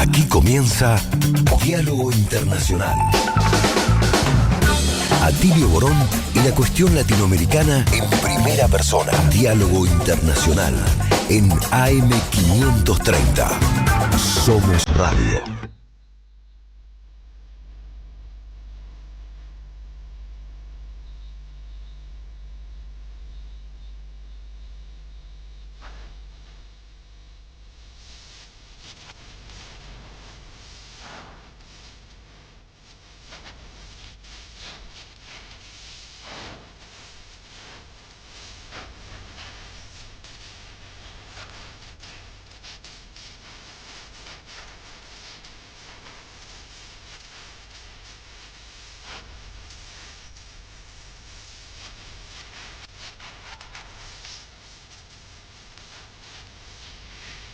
Aquí comienza Diálogo Internacional. Atilio Borón y la cuestión latinoamericana en primera persona. Diálogo Internacional en AM530. Somos Radio.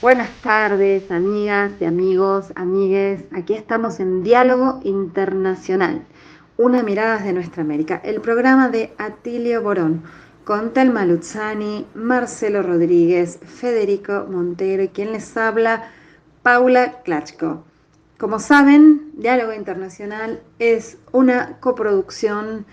Buenas tardes, amigas y amigos, amigues. Aquí estamos en Diálogo Internacional, una mirada de nuestra América, el programa de Atilio Borón, con Telma Luzzani, Marcelo Rodríguez, Federico Montero y quien les habla, Paula Klachko. Como saben, Diálogo Internacional es una coproducción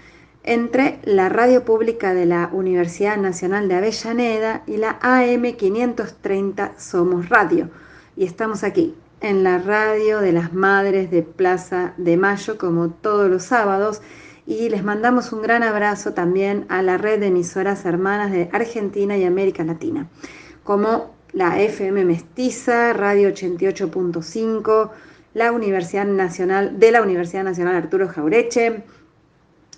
entre la radio pública de la Universidad Nacional de Avellaneda y la AM530 Somos Radio. Y estamos aquí, en la radio de las Madres de Plaza de Mayo, como todos los sábados. Y les mandamos un gran abrazo también a la red de emisoras hermanas de Argentina y América Latina, como la FM Mestiza, Radio 88.5, la Universidad Nacional Arturo Jaureche,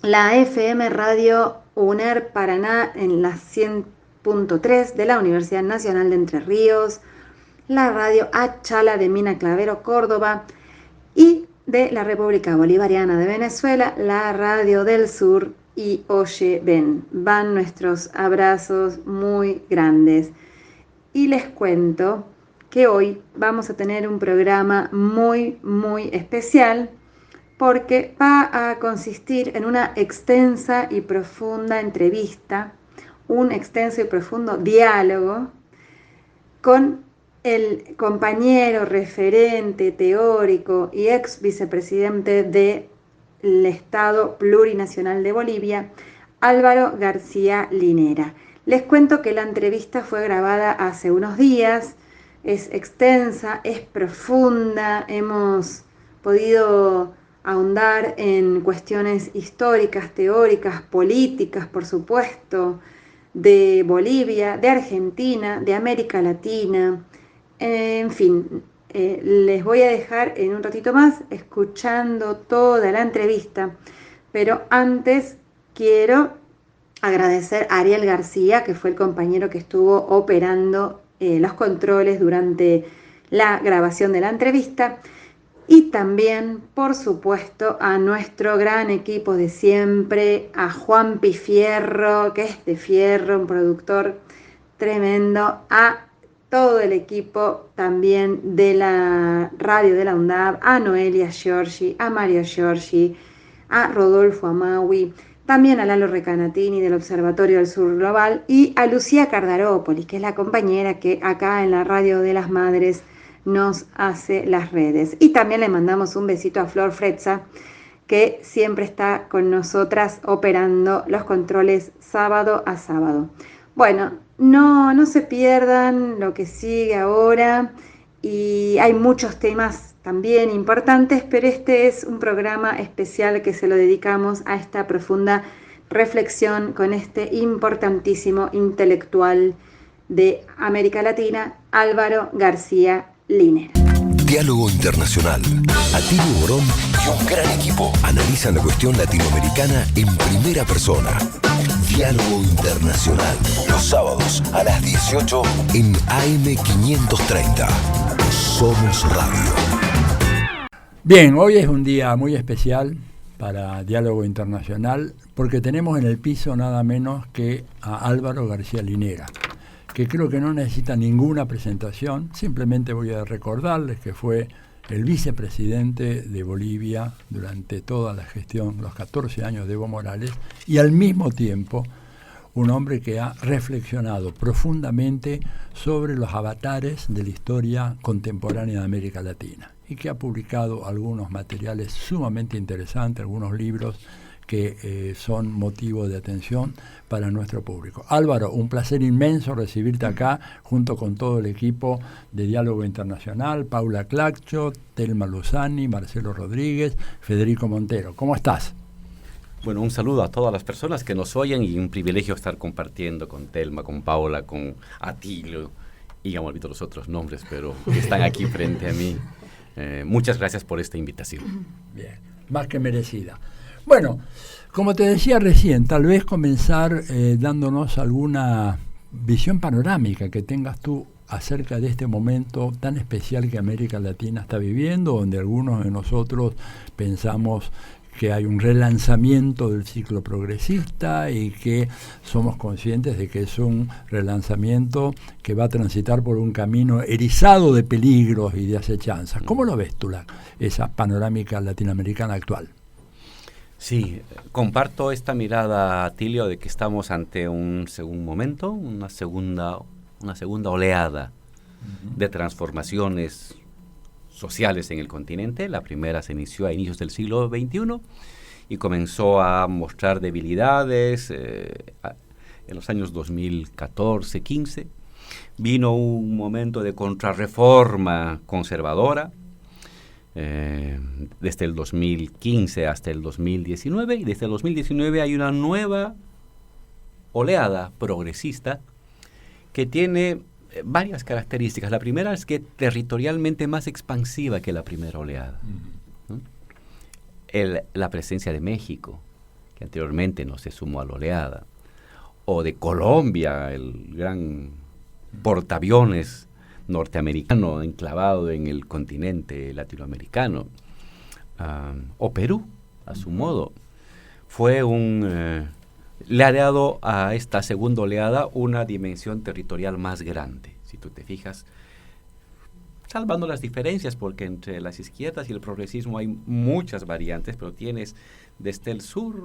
la FM Radio UNER Paraná en la 100.3 de la Universidad Nacional de Entre Ríos, la Radio Achala de Mina Clavero, Córdoba, y de la República Bolivariana de Venezuela, la Radio del Sur y Oye Ven. Van nuestros abrazos muy grandes. Y les cuento que hoy vamos a tener un programa muy, muy especial, porque va a consistir en una extensa y profunda entrevista, un extenso y profundo diálogo con el compañero, referente, teórico y ex vicepresidente del Estado Plurinacional de Bolivia, Álvaro García Linera. Les cuento que la entrevista fue grabada hace unos días, es extensa, es profunda, hemos podido ahondar en cuestiones históricas, teóricas, políticas, por supuesto, de Bolivia, de Argentina, de América Latina, en fin, les voy a dejar en un ratito más escuchando toda la entrevista, pero antes quiero agradecer a Ariel García, que fue el compañero que estuvo operando los controles durante la grabación de la entrevista. Y también, por supuesto, a nuestro gran equipo de siempre, a Juan Fierro, que es de Fierro, un productor tremendo, a todo el equipo también de la radio de la UNDAB, a Noelia Giorgi, a Mario Giorgi, a Rodolfo Amaui, también a Lalo Recanatini del Observatorio del Sur Global y a Lucía Cardarópolis, que es la compañera que acá en la Radio de las Madres nos hace las redes. Y también le mandamos un besito a Flor Frezza, que siempre está con nosotras operando los controles sábado a sábado. Bueno, no se pierdan lo que sigue ahora, y hay muchos temas también importantes, pero este es un programa especial que se lo dedicamos a esta profunda reflexión con este importantísimo intelectual de América Latina, Álvaro García Linera. Diálogo Internacional. Atilio Borón y un gran equipo analizan la cuestión latinoamericana en primera persona. Diálogo Internacional. Los sábados a las 18 en AM530. Somos Radio. Bien, hoy es un día muy especial para Diálogo Internacional porque tenemos en el piso nada menos que a Álvaro García Linera, que creo que no necesita ninguna presentación. Simplemente voy a recordarles que fue el vicepresidente de Bolivia durante toda la gestión, los 14 años de Evo Morales, y al mismo tiempo un hombre que ha reflexionado profundamente sobre los avatares de la historia contemporánea de América Latina y que ha publicado algunos materiales sumamente interesantes, algunos libros que son motivo de atención para nuestro público. Álvaro, un placer inmenso recibirte acá junto con todo el equipo de Diálogo Internacional, Paula Claccho, Telma Luzani, Marcelo Rodríguez, Federico Montero. ¿Cómo estás? Bueno, un saludo a todas las personas que nos oyen y un privilegio estar compartiendo con Telma, con Paula, con Atilio y ya me olvido los otros nombres, pero están aquí frente a mí. Muchas gracias por esta invitación. Bien, más que merecida. Bueno, como te decía recién, tal vez comenzar dándonos alguna visión panorámica que tengas tú acerca de este momento tan especial que América Latina está viviendo, donde algunos de nosotros pensamos que hay un relanzamiento del ciclo progresista y que somos conscientes de que es un relanzamiento que va a transitar por un camino erizado de peligros y de acechanzas. ¿Cómo lo ves tú, esa panorámica latinoamericana actual? Sí, comparto esta mirada, Atilio, de que estamos ante un segundo momento, una segunda oleada de transformaciones sociales en el continente. La primera se inició a inicios del siglo XXI y comenzó a mostrar debilidades en los años 2014-15. Vino un momento de contrarreforma conservadora, desde el 2015 hasta el 2019, y desde el 2019 hay una nueva oleada progresista que tiene varias características. La primera es que territorialmente más expansiva que la primera oleada. ¿No? La presencia de México, que anteriormente no se sumó a la oleada, o de Colombia, el gran portaaviones norteamericano enclavado en el continente latinoamericano, o Perú, a su modo, le ha dado a esta segunda oleada una dimensión territorial más grande. Si tú te fijas, salvando las diferencias, porque entre las izquierdas y el progresismo hay muchas variantes, pero tienes desde el sur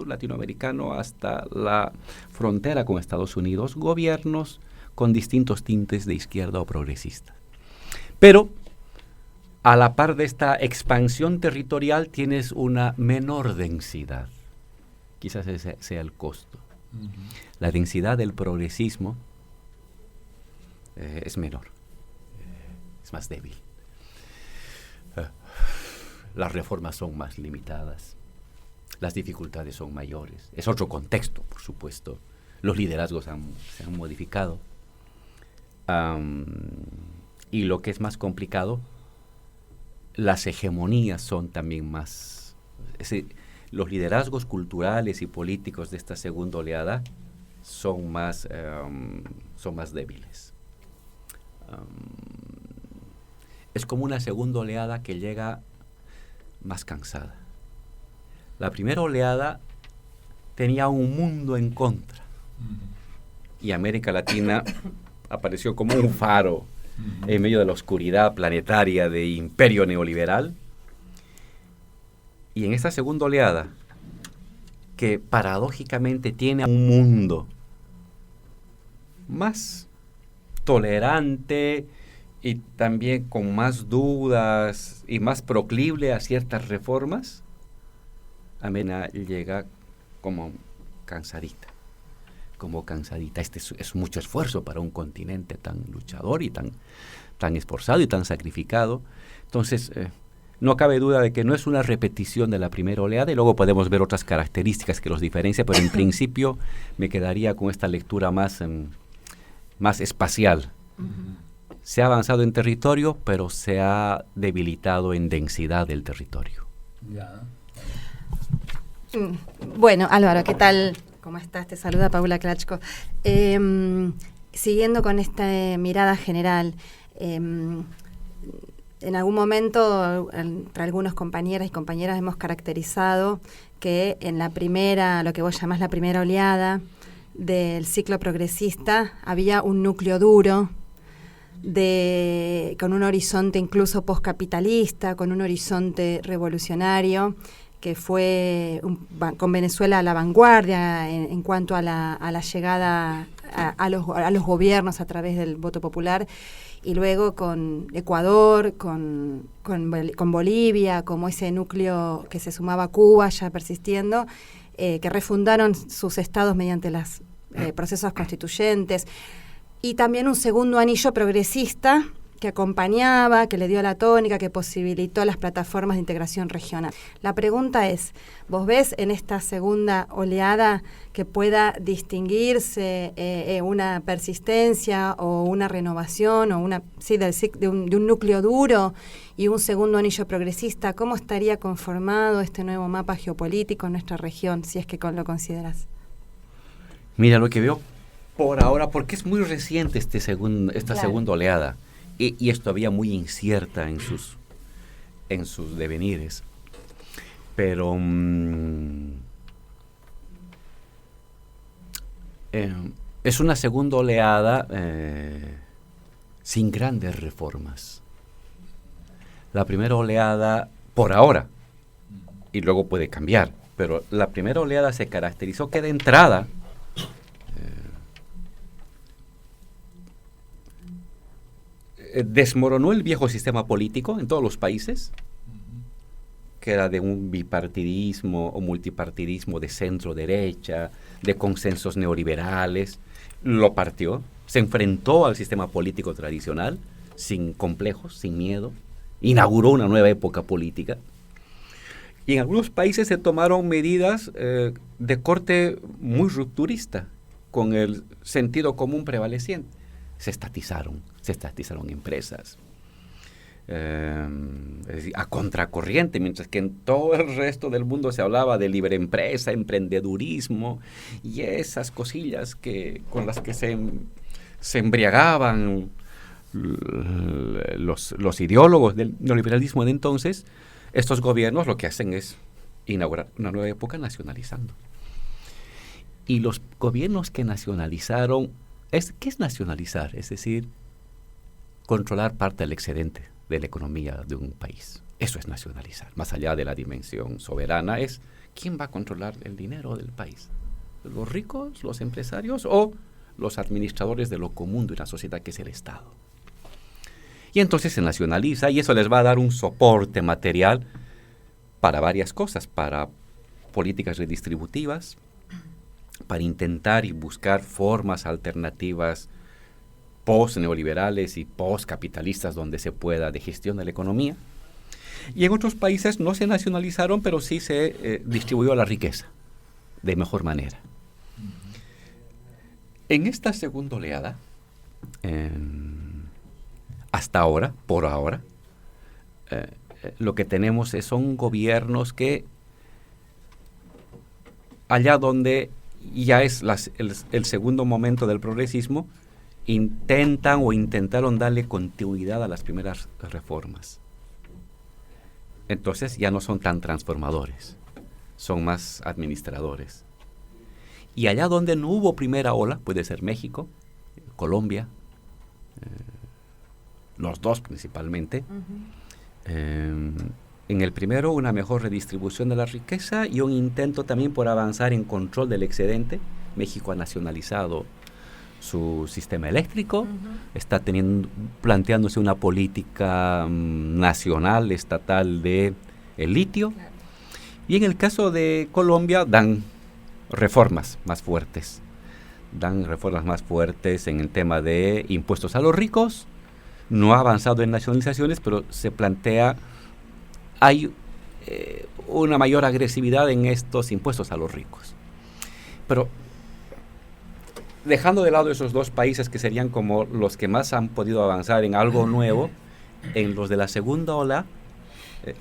latinoamericano hasta la frontera con Estados Unidos, gobiernos con distintos tintes de izquierda o progresista. Pero a la par de esta expansión territorial tienes una menor densidad. Quizás ese sea el costo. La densidad del progresismo es menor, es más débil. Las reformas son más limitadas, las dificultades son mayores. Es otro contexto, por supuesto. Los liderazgos se han modificado. Y lo que es más complicado, las hegemonías son también más... los liderazgos culturales y políticos de esta segunda oleada son más débiles. Es como una segunda oleada que llega más cansada. La primera oleada tenía un mundo en contra y América Latina apareció como un faro en medio de la oscuridad planetaria de imperio neoliberal. Y en esta segunda oleada, que paradójicamente tiene un mundo más tolerante y también con más dudas y más proclive a ciertas reformas, América llega como cansadita. Este es mucho esfuerzo para un continente tan luchador y tan esforzado y tan sacrificado. Entonces, no cabe duda de que no es una repetición de la primera oleada, y luego podemos ver otras características que los diferencian, pero en principio me quedaría con esta lectura más espacial. Se ha avanzado en territorio, pero se ha debilitado en densidad del territorio. Bueno, Álvaro, ¿qué tal? ¿Cómo estás? Te saluda Paula Clachko. Siguiendo con esta mirada general, en algún momento, entre algunos compañeras y compañeras, hemos caracterizado que en la primera, lo que vos llamás la primera oleada del ciclo progresista, había un núcleo duro, con un horizonte incluso postcapitalista, con un horizonte revolucionario, que fue con Venezuela a la vanguardia en cuanto a la llegada a los gobiernos a través del voto popular, y luego con Ecuador, con Bolivia, como ese núcleo que se sumaba a Cuba ya persistiendo, que refundaron sus estados mediante los procesos constituyentes, y también un segundo anillo progresista que acompañaba, que le dio la tónica, que posibilitó las plataformas de integración regional. La pregunta es, ¿vos ves en esta segunda oleada que pueda distinguirse una persistencia o una renovación o de un núcleo duro y un segundo anillo progresista? ¿Cómo estaría conformado este nuevo mapa geopolítico en nuestra región, si es que lo consideras? Mira, lo que veo por ahora, porque es muy reciente esta segunda oleada, y es todavía muy incierta en sus devenires. Pero es una segunda oleada sin grandes reformas. La primera oleada, por ahora, y luego puede cambiar, pero la primera oleada se caracterizó que de entrada desmoronó el viejo sistema político en todos los países, que era de un bipartidismo o multipartidismo de centro-derecha, de consensos neoliberales. Lo partió, se enfrentó al sistema político tradicional, sin complejos, sin miedo, inauguró una nueva época política. Y en algunos países se tomaron medidas de corte muy rupturista, con el sentido común prevaleciente. Se estatizaron empresas, es decir, a contracorriente, mientras que en todo el resto del mundo se hablaba de libre empresa, emprendedurismo y esas cosillas con las que se embriagaban los ideólogos del neoliberalismo de entonces. Estos gobiernos lo que hacen es inaugurar una nueva época nacionalizando. Y los gobiernos que nacionalizaron, ¿qué es nacionalizar? Es decir, controlar parte del excedente de la economía de un país. Eso es nacionalizar. Más allá de la dimensión soberana, es ¿quién va a controlar el dinero del país? ¿Los ricos, los empresarios o los administradores de lo común de una sociedad que es el Estado? Y entonces se nacionaliza, y eso les va a dar un soporte material para varias cosas, para políticas redistributivas, para intentar y buscar formas alternativas post-neoliberales y post-capitalistas donde se pueda, de gestión de la economía. Y en otros países no se nacionalizaron, pero sí se distribuyó la riqueza de mejor manera. En esta segunda oleada, hasta ahora, por ahora, lo que tenemos son gobiernos que, allá donde ya es el segundo momento del progresismo, intentaron darle continuidad a las primeras reformas. Entonces ya no son tan transformadores, son más administradores. Y allá donde no hubo primera ola, puede ser México, Colombia, los dos principalmente. En el primero, una mejor redistribución de la riqueza y un intento también por avanzar en control del excedente. México ha nacionalizado su sistema eléctrico, está planteándose una política nacional, estatal de el litio. Claro. Y en el caso de Colombia dan reformas más fuertes. En el tema de impuestos a los ricos. No ha avanzado en nacionalizaciones, pero se plantea, hay una mayor agresividad en estos impuestos a los ricos. Pero dejando de lado esos dos países que serían como los que más han podido avanzar en algo nuevo, en los de la segunda ola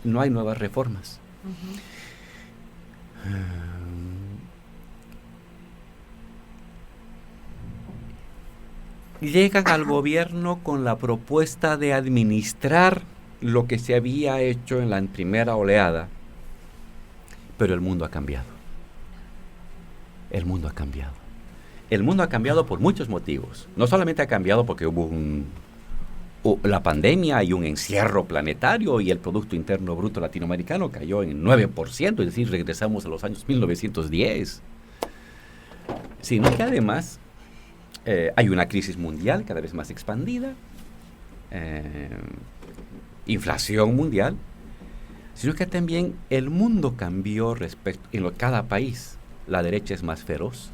no hay nuevas reformas. Llegan al gobierno con la propuesta de administrar lo que se había hecho en la primera oleada, pero el mundo ha cambiado. El mundo ha cambiado por muchos motivos. No solamente ha cambiado porque hubo la pandemia y un encierro planetario y el Producto Interno Bruto latinoamericano cayó en 9%, es decir, regresamos a los años 1910. Sino que además hay una crisis mundial cada vez más expandida, inflación mundial, sino que también el mundo cambió cada país. La derecha es más feroz.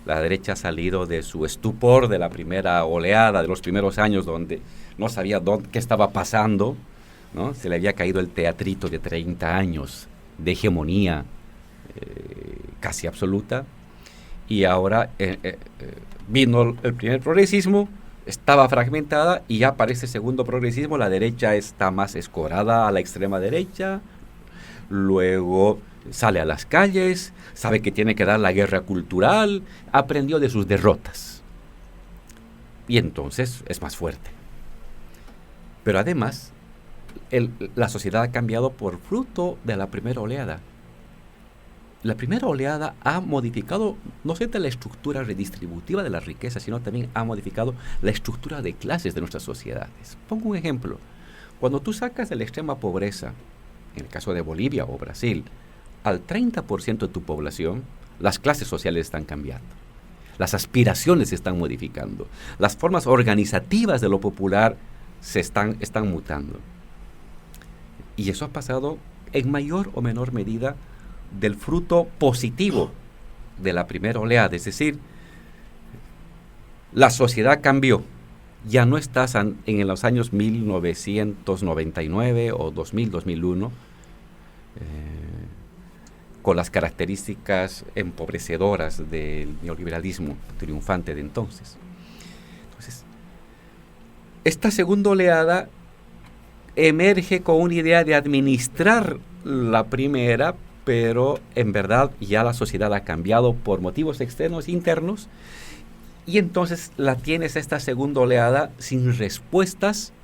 La derecha ha salido de su estupor de la primera oleada, de los primeros años donde no sabía qué estaba pasando, ¿no? Se le había caído el teatrito de 30 años de hegemonía casi absoluta, y ahora vino el primer progresismo, estaba fragmentada, y ya para este segundo progresismo la derecha está más escorada a la extrema derecha, luego sale a las calles, sabe que tiene que dar la guerra cultural, aprendió de sus derrotas y entonces es más fuerte. Pero además la sociedad ha cambiado por fruto de la primera oleada. La primera oleada ha modificado no solamente la estructura redistributiva de la riqueza, sino también ha modificado la estructura de clases de nuestras sociedades. Pongo un ejemplo. Cuando tú sacas de la extrema pobreza, en el caso de Bolivia o Brasil, al 30% de tu población, las clases sociales están cambiando. Las aspiraciones se están modificando. Las formas organizativas de lo popular están mutando. Y eso ha pasado en mayor o menor medida del fruto positivo de la primera oleada. Es decir, la sociedad cambió. Ya no estás en los años 1999 o 2000, 2001, con las características empobrecedoras del neoliberalismo triunfante de entonces. Entonces, esta segunda oleada emerge con una idea de administrar la primera, pero en verdad ya la sociedad ha cambiado por motivos externos e internos, y entonces tienes esta segunda oleada sin respuestas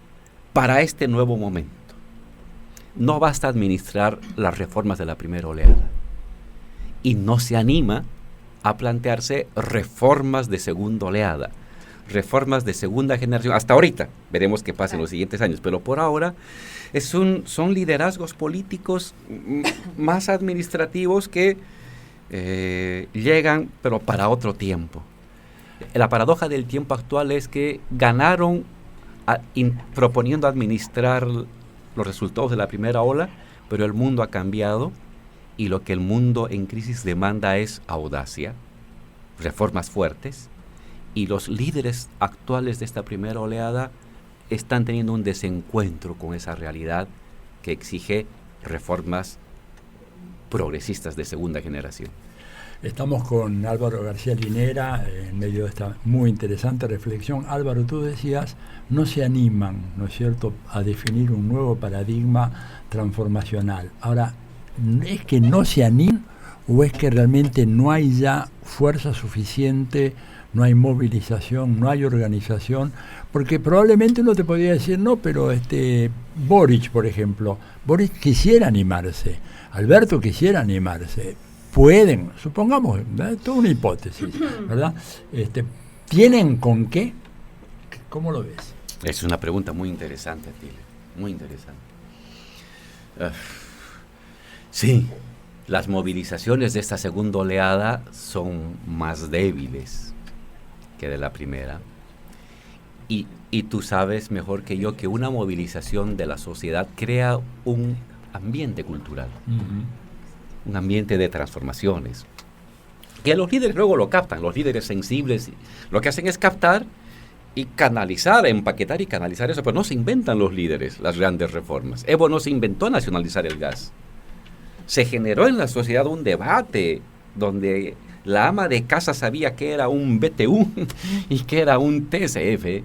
para este nuevo momento. No basta administrar las reformas de la primera oleada, y no se anima a plantearse reformas de segunda oleada, reformas de segunda generación. Hasta ahorita, veremos qué pasa en los siguientes años, pero por ahora son liderazgos políticos más administrativos que llegan, pero para otro tiempo. La paradoja del tiempo actual es que ganaron proponiendo administrar los resultados de la primera ola, pero el mundo ha cambiado, y lo que el mundo en crisis demanda es audacia, reformas fuertes, y los líderes actuales de esta primera oleada están teniendo un desencuentro con esa realidad que exige reformas progresistas de segunda generación. Estamos con Álvaro García Linera en medio de esta muy interesante reflexión. Álvaro, tú decías, no se animan, ¿no es cierto?, a definir un nuevo paradigma transformacional. Ahora, ¿es que no se animan o es que realmente no hay ya fuerza suficiente, no hay movilización, no hay organización? Porque probablemente uno te podría decir, no, pero Boric, por ejemplo, Boric quisiera animarse, Alberto quisiera animarse, pueden, supongamos, ¿verdad? Toda una hipótesis, ¿verdad? ¿Tienen con qué? ¿Cómo lo ves? Es una pregunta muy interesante, Atila, muy interesante. Sí, las movilizaciones de esta segunda oleada son más débiles que de la primera. Y tú sabes mejor que yo que una movilización de la sociedad crea un ambiente cultural. Uh-huh. Un ambiente de transformaciones, que los líderes luego lo captan. Los líderes sensibles lo que hacen es captar y canalizar, empaquetar y canalizar eso, pero no se inventan los líderes las grandes reformas. Evo no se inventó nacionalizar el gas. Se generó en la sociedad un debate donde la ama de casa sabía que era un BTU y que era un TCF.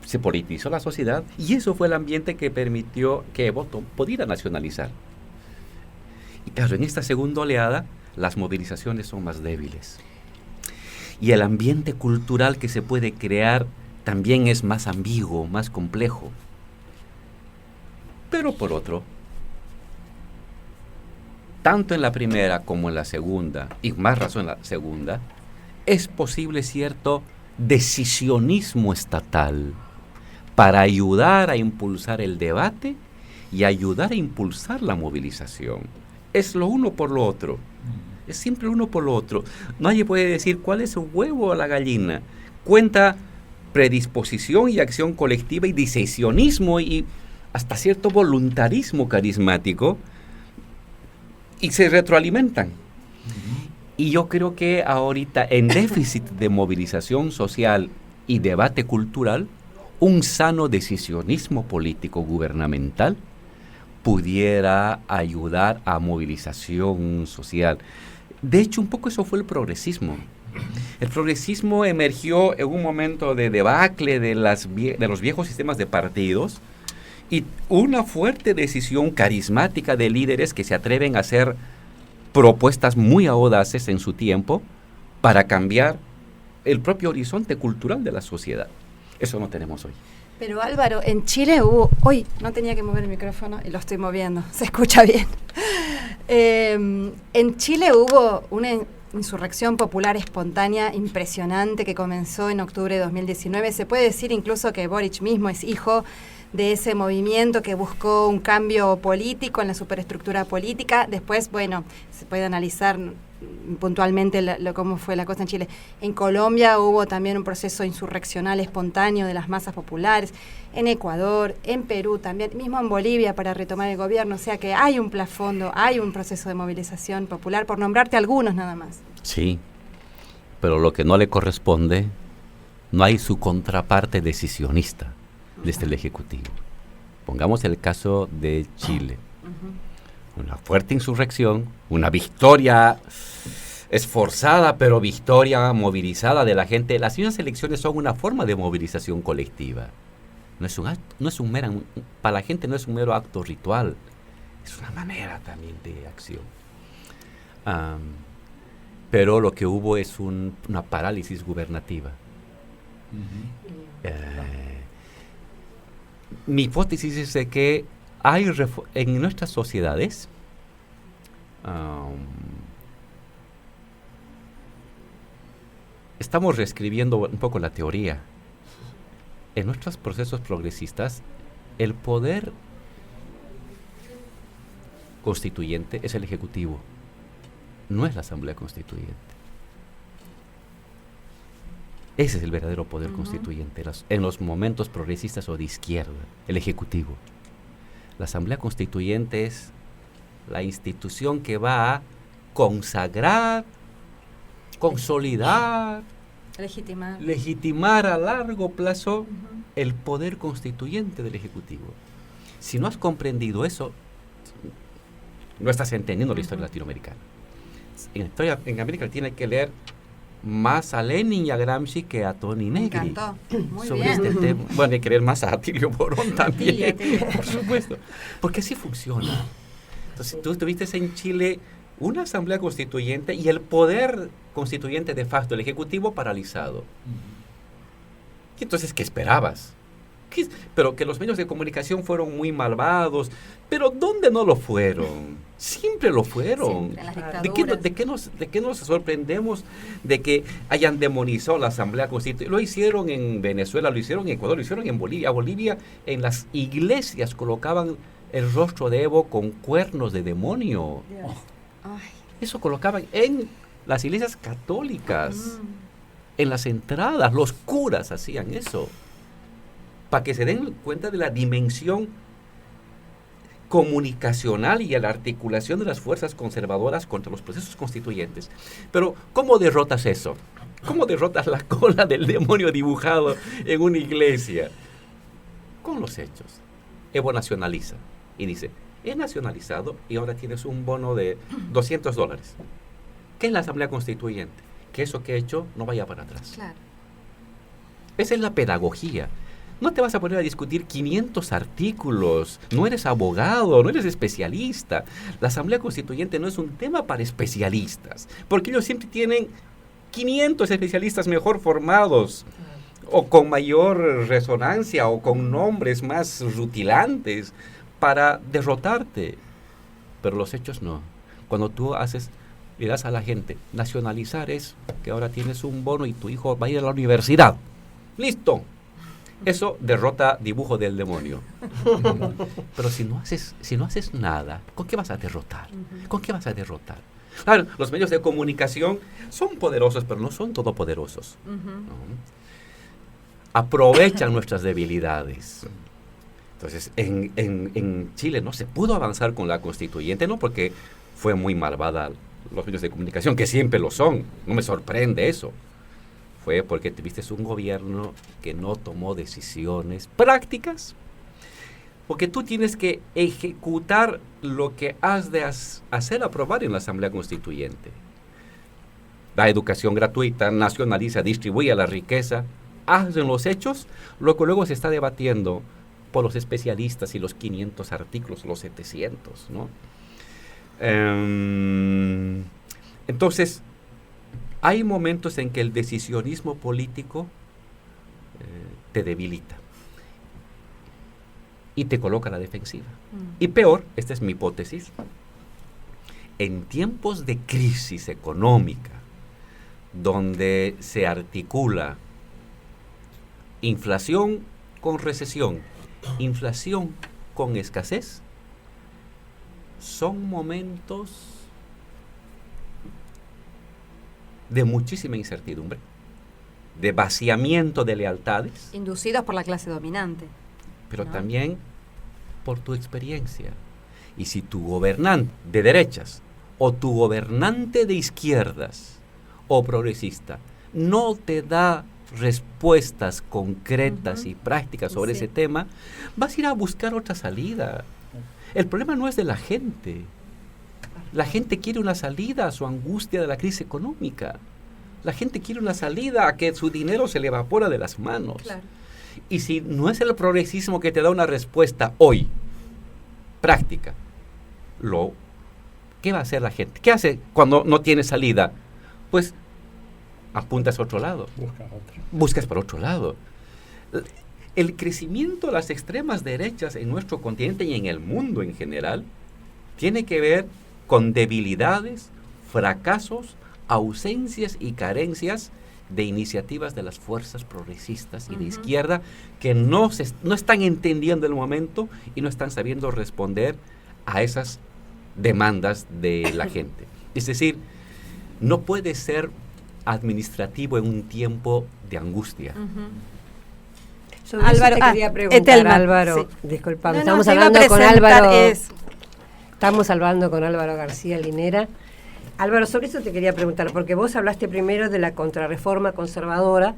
Se politizó la sociedad y eso fue el ambiente que permitió que Evo pudiera nacionalizar. Y claro, en esta segunda oleada las movilizaciones son más débiles. Y el ambiente cultural que se puede crear también es más ambiguo, más complejo. Pero por otro, tanto en la primera como en la segunda, y más razón en la segunda, es posible cierto decisionismo estatal para ayudar a impulsar el debate y ayudar a impulsar la movilización. Es lo uno por lo otro. Es siempre uno por lo otro. Nadie puede decir cuál es el huevo o la gallina. Cuenta predisposición y acción colectiva y decisionismo y hasta cierto voluntarismo carismático, y se retroalimentan. Y yo creo que ahorita, en déficit de movilización social y debate cultural, un sano decisionismo político gubernamental pudiera ayudar a movilización social. De hecho, un poco eso fue el progresismo. El progresismo emergió en un momento de debacle de los viejos sistemas de partidos, y una fuerte decisión carismática de líderes que se atreven a hacer propuestas muy audaces en su tiempo para cambiar el propio horizonte cultural de la sociedad. Eso no tenemos hoy. Pero Álvaro, en Chile hubo... Hoy no tenía que mover el micrófono y lo estoy moviendo, se escucha bien. En Chile hubo una insurrección popular espontánea impresionante que comenzó en octubre de 2019. Se puede decir incluso que Boric mismo es hijo de ese movimiento que buscó un cambio político en la superestructura política. Después, bueno, se puede analizar puntualmente cómo fue la cosa en Chile. En Colombia hubo también un proceso insurreccional espontáneo de las masas populares, en Ecuador, en Perú también, mismo en Bolivia para retomar el gobierno. O sea que hay un plafondo, hay un proceso de movilización popular, por nombrarte algunos nada más. Sí, pero lo que no le corresponde, no hay su contraparte decisionista desde el Ejecutivo. Pongamos el caso de Chile. Una fuerte insurrección, una victoria esforzada, pero victoria movilizada de la gente. Las mismas elecciones son una forma de movilización colectiva. Para la gente no es un mero acto ritual, es una manera también de acción. Pero lo que hubo es una parálisis gubernativa. Mi hipótesis es de que hay en nuestras sociedades estamos reescribiendo un poco la teoría. En nuestros procesos progresistas, el poder constituyente es el Ejecutivo, no es la Asamblea Constituyente. Ese es el verdadero poder constituyente en los momentos progresistas o de izquierda, el Ejecutivo. La Asamblea Constituyente es la institución que va a consagrar, consolidar, legitimar a largo plazo el poder constituyente del Ejecutivo. Si no has comprendido eso, no estás entendiendo la historia latinoamericana. En América tiene que leer más a Lenin y a Gramsci que a Toni Negri. Me encantó. Muy sobre bien. este tema. Bueno, hay que leer más a Atilio Borón también, por supuesto. Porque así funciona. Entonces, tú tuviste en Chile una asamblea constituyente y el poder constituyente de facto, el Ejecutivo, paralizado. ¿Y entonces qué esperabas? Pero que los medios de comunicación fueron muy malvados. ¿Pero dónde no lo fueron? Siempre lo fueron. Siempre, ¿De qué nos sorprendemos de que hayan demonizado la Asamblea Constituyente? Lo hicieron en Venezuela, lo hicieron en Ecuador, lo hicieron en Bolivia. Bolivia, en las iglesias colocaban el rostro de Evo con cuernos de demonio. Eso colocaban en las iglesias católicas, en las entradas. Los curas hacían eso, para que se den cuenta de la dimensión comunicacional y la articulación de las fuerzas conservadoras contra los procesos constituyentes. Pero, ¿cómo derrotas eso? ¿Cómo derrotas la cola del demonio dibujado en una iglesia? Con los hechos. Evo nacionaliza y dice, he nacionalizado y ahora tienes un bono de $200. ¿Qué es la Asamblea Constituyente? Que eso que he hecho no vaya para atrás. Claro. Esa es la pedagogía. No te vas a poner a discutir 500 artículos, no eres abogado, no eres especialista. La Asamblea Constituyente no es un tema para especialistas, porque ellos siempre tienen 500 especialistas mejor formados, o con mayor resonancia, o con nombres más rutilantes, para derrotarte. Pero los hechos no. Cuando tú le das a la gente, nacionalizar es que ahora tienes un bono y tu hijo va a ir a la universidad. ¡Listo! Eso derrota dibujo del demonio. Pero si no haces nada, ¿con qué vas a derrotar? ¿Con qué vas a derrotar? Claro, los medios de comunicación son poderosos, pero no son todopoderosos. ¿No? Aprovechan nuestras debilidades. Entonces, en Chile no se pudo avanzar con la constituyente, no porque fue muy malvada los medios de comunicación, que siempre lo son, no me sorprende eso. Fue porque tuviste un gobierno que no tomó decisiones prácticas, porque tú tienes que ejecutar lo que has de hacer aprobar en la Asamblea Constituyente. Da educación gratuita, nacionaliza, distribuye la riqueza, hacen los hechos, lo que luego se está debatiendo por los especialistas y los 500 artículos, los 700, ¿no? Entonces, hay momentos en que el decisionismo político te debilita y te coloca a la defensiva. Y peor, esta es mi hipótesis, en tiempos de crisis económica, donde se articula inflación con recesión, inflación con escasez, son momentos de muchísima incertidumbre, de vaciamiento de lealtades. Inducidos por la clase dominante. Pero ¿no? también por tu experiencia. Y si tu gobernante de derechas o tu gobernante de izquierdas o progresista no te da respuestas concretas y prácticas sobre ese tema, vas a ir a buscar otra salida. El problema no es de la gente. La gente quiere una salida a su angustia de la crisis económica. La gente quiere una salida a que su dinero se le evapora de las manos. Claro. Y si no es el progresismo que te da una respuesta hoy, práctica, ¿qué va a hacer la gente? ¿Qué hace cuando no tiene salida? Pues apuntas a otro lado. Buscas por otro lado. El crecimiento de las extremas derechas en nuestro continente y en el mundo en general tiene que ver con debilidades, fracasos, ausencias y carencias de iniciativas de las fuerzas progresistas y de izquierda que no están entendiendo el momento y no están sabiendo responder a esas demandas de la gente. Es decir, no puede ser administrativo en un tiempo de angustia. Sobre Álvaro, eso te quería preguntar, Etelma, Álvaro, sí. disculpame, No, estamos te iba a hablando con presentar Álvaro. eso. Estamos hablando con Álvaro García Linera. Álvaro, sobre eso te quería preguntar, porque vos hablaste primero de la contrarreforma conservadora,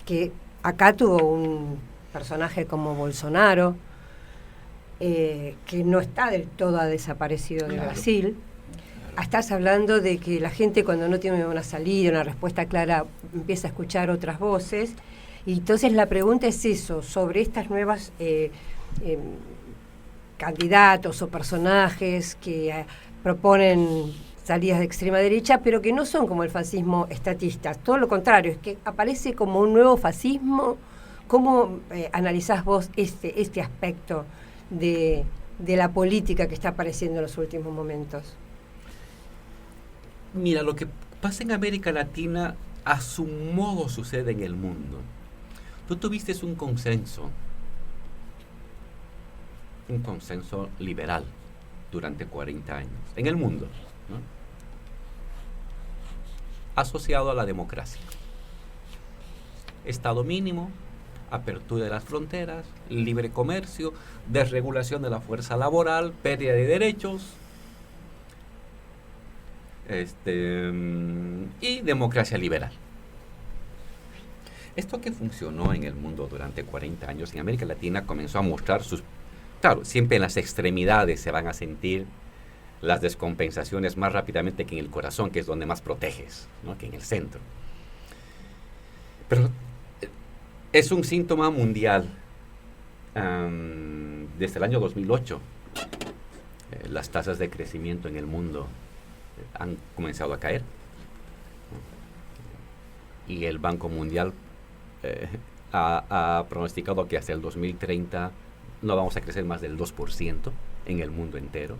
que acá tuvo un personaje como Bolsonaro, que no está del todo desaparecido de Brasil. Estás hablando de que la gente cuando no tiene una salida, una respuesta clara, empieza a escuchar otras voces. Y entonces la pregunta es eso, sobre estas nuevas candidatos o personajes que proponen salidas de extrema derecha, pero que no son como el fascismo estatista, todo lo contrario, es que aparece como un nuevo fascismo. ¿Cómo analizás vos este aspecto de la política que está apareciendo en los últimos momentos? Mira, lo que pasa en América Latina a su modo sucede en el mundo. Tú tuviste un consenso liberal durante 40 años en el mundo, ¿no? Asociado a la democracia. Estado mínimo, apertura de las fronteras, libre comercio, desregulación de la fuerza laboral, pérdida de derechos, y democracia liberal. Esto que funcionó en el mundo durante 40 años, en América Latina comenzó a mostrar claro, siempre en las extremidades se van a sentir las descompensaciones más rápidamente que en el corazón, que es donde más proteges, ¿no? Que en el centro. Pero es un síntoma mundial. Desde el año 2008, las tasas de crecimiento en el mundo han comenzado a caer. Y el Banco Mundial ha pronosticado que hasta el 2030 no vamos a crecer más del 2% en el mundo entero.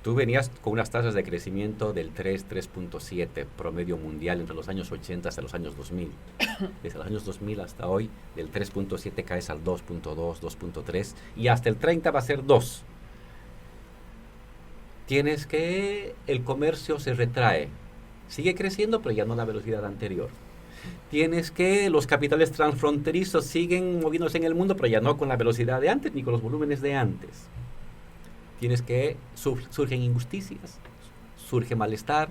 Tú venías con unas tasas de crecimiento del 3.7 promedio mundial entre los años 80 hasta los años 2000. Desde los años 2000 hasta hoy, del 3.7 caes al 2.2, 2.3 y hasta el 30 va a ser 2. Tienes que el comercio se retrae. Sigue creciendo, pero ya no a la velocidad anterior. Tienes que los capitales transfronterizos siguen moviéndose en el mundo, pero ya no con la velocidad de antes ni con los volúmenes de antes. Tienes que surgen injusticias, surge malestar,